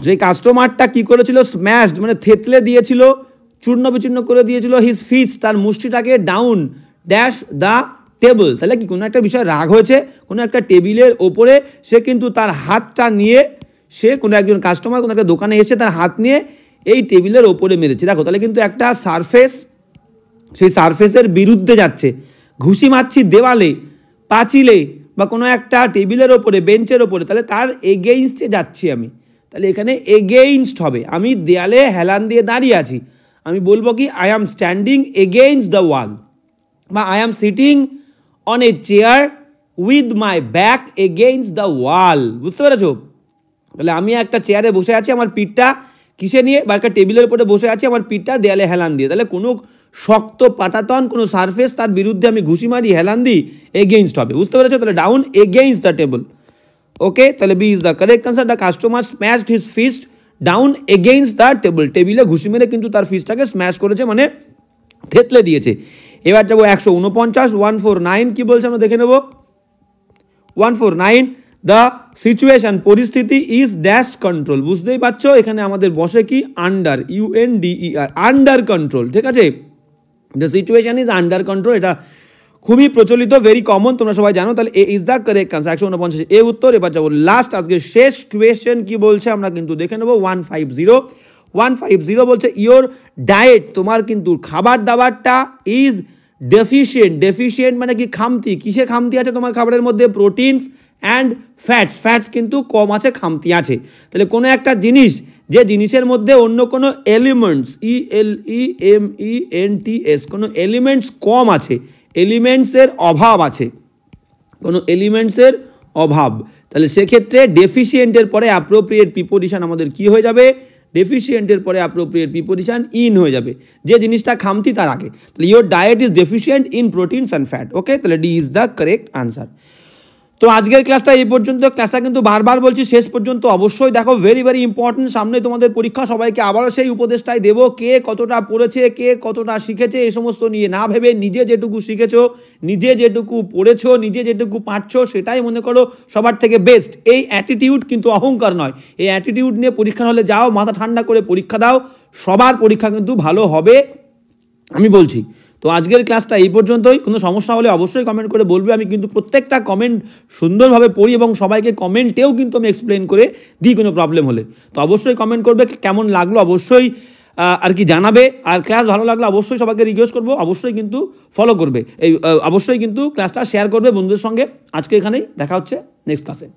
সেই কাস্টমারটা কি করেছিল? স্ম্যাশড মানে থেতলে দিয়েছিল, চূর্ণ বিচূর্ণ করে দিয়েছিল, হিজ ফিস্ট তার মুষ্টিটাকে, ডাউন ড্যাশ দ্য টেবল। তাহলে কি কোনো একটা বিষয় রাগ হয়েছে, কোনো একটা টেবিলের ওপরে সে কিন্তু তার হাতটা নিয়ে, সে কোনো একজন কাস্টমার কোনো একটা দোকানে এসে তার হাত নিয়ে এই টেবিলের ওপরে মেরেছে। দেখো তাহলে কিন্তু একটা সারফেস, সেই সারফেসের বিরুদ্ধে যাচ্ছে, ঘুষি মারছি দেওয়ালে, পাঁচিলে বা কোনো একটা টেবিলের ওপরে, বেঞ্চের ওপরে, তাহলে তার এগেইনস্টে যাচ্ছি আমি। তাহলে এখানে এগেইনস্ট হবে। আমি দেয়ালে হেলান দিয়ে দাঁড়িয়ে আছি, আমি বলবো কি I am standing against the wall, বা I am sitting on a chair with my back against the wall. বুঝতে পেরেছো? তাহলে আমি একটা চেয়ারে বসে আছি, আমার পিঠটা কিসে নিয়ে, বা একটা টেবিলের উপরে বসে আছি, আমার পিঠটা দেয়ালে হেলান দিয়ে। তাহলে কোনো শক্ত পাটাতন, কোনো সারফেস, তার বিরুদ্ধে আমি ঘুষি মারি, হেলান দিই, এগেইনস্ট হবে। বুঝতে পেরেছো? তাহলে down against the table. Okay, তাহলে B is the correct answer. The customer smashed his fist down against the table. টেবিলে ঘুষি মেরে কিন্তু তার ফিস্টটাকে স্ম্যাশ করেছে, মানে থেতলে দিয়েছে। এবার যাবো 149। 149 কি বলছে আমরা দেখে নেব। 149 দ্য সিচুয়েশন, পরিস্থিতি ইজ ড্যাশ কন্ট্রোল। বুঝতেই পারছো এখানে আমাদের বসে কি? Under, UNDER, under control. ঠিক আছে, the situation is under control, এটা খুবই প্রচলিত, ভেরি কমন, তোমরা সবাই জানো। তাহলে A is the correct answer. 149 এ উত্তর। এবার যাবো লাস্ট, আজকে শেষ কোয়েশ্চেন কি বলছে আমরা কিন্তু দেখে নেবো। 150 বলছে ইয়োর ডায়েট, তোমার কিন্তু খাবার দাবারটা ইজ ডেফিশিয়েন্ট। ডেফিশিয়েন্ট মানে কি? খামতি। কিসে খামতি আছে তোমার খাবারের মধ্যে? Proteins and fats. ফ্যাটস কিন্তু কম আছে, খামতি আছে। তাহলে কোনো একটা জিনিস, যে জিনিসের মধ্যে অন্য কোনো এলিমেন্টস, ELEMENTS, কোনো এলিমেন্টস কম আছে, এলিমেন্টসের অভাব আছে, কোনো এলিমেন্টসের অভাব, তাহলে সেক্ষেত্রে ডেফিশিয়েন্টের পরে অ্যাপ্রোপ্রিয়েট প্রিপোজিশন আমাদের কি হয়ে যাবে? ডেফিশিয়েন্টের পরে অ্যাপ্রোপ্রিয়েট প্রিপোজিশন ইন হয়ে যাবে, যে জিনিসটা খামতি তার আগে। তাহলে your diet is deficient in proteins and fat. Okay, তাহলে D is the correct answer. তো আজকের ক্লাসটা এই পর্যন্ত। ক্লাসটা কিন্তু বারবার বলছি শেষ পর্যন্ত অবশ্যই দেখো, ভেরি ভেরি ইম্পর্টেন্ট। সামনে তোমাদের পরীক্ষা, সবাইকে আবারও সেই উপদেশটাই দেবো, কে কতটা পড়েছে, কে কতটা শিখেছে, এই সমস্ত নিয়ে না ভেবে নিজে যেটুকু শিখেছো, নিজে যেটুকু পড়েছো, নিজে যেটুকু পারছো, সেটাই মনে করো সবার থেকে বেস্ট। এই অ্যাটিটিউড কিন্তু অহংকার নয়, এই অ্যাটিটিউড নিয়ে পরীক্ষা হলে যাও, মাথা ঠান্ডা করে পরীক্ষা দাও, সবার পরীক্ষা কিন্তু ভালো হবে আমি বলছি। তো আজকের ক্লাসটা এই পর্যন্তই। কোনো সমস্যা হলে অবশ্যই কমেন্ট করে বলবে, আমি কিন্তু প্রত্যেকটা কমেন্ট সুন্দরভাবে পড়ি এবং সবাইকে কমেন্টেও কিন্তু আমি এক্সপ্লেন করে দিই কোনো প্রবলেম হলে। তো অবশ্যই কমেন্ট করবে, কেমন লাগলো অবশ্যই আর কি জানাবে। আর ক্লাস ভালো লাগলে অবশ্যই সবাইকে রিকোয়েস্ট করবো, অবশ্যই কিন্তু ফলো করবে, এই অবশ্যই কিন্তু ক্লাসটা শেয়ার করবে বন্ধুদের সঙ্গে। আজকে এখানেই দেখা হচ্ছে নেক্সট ক্লাসে।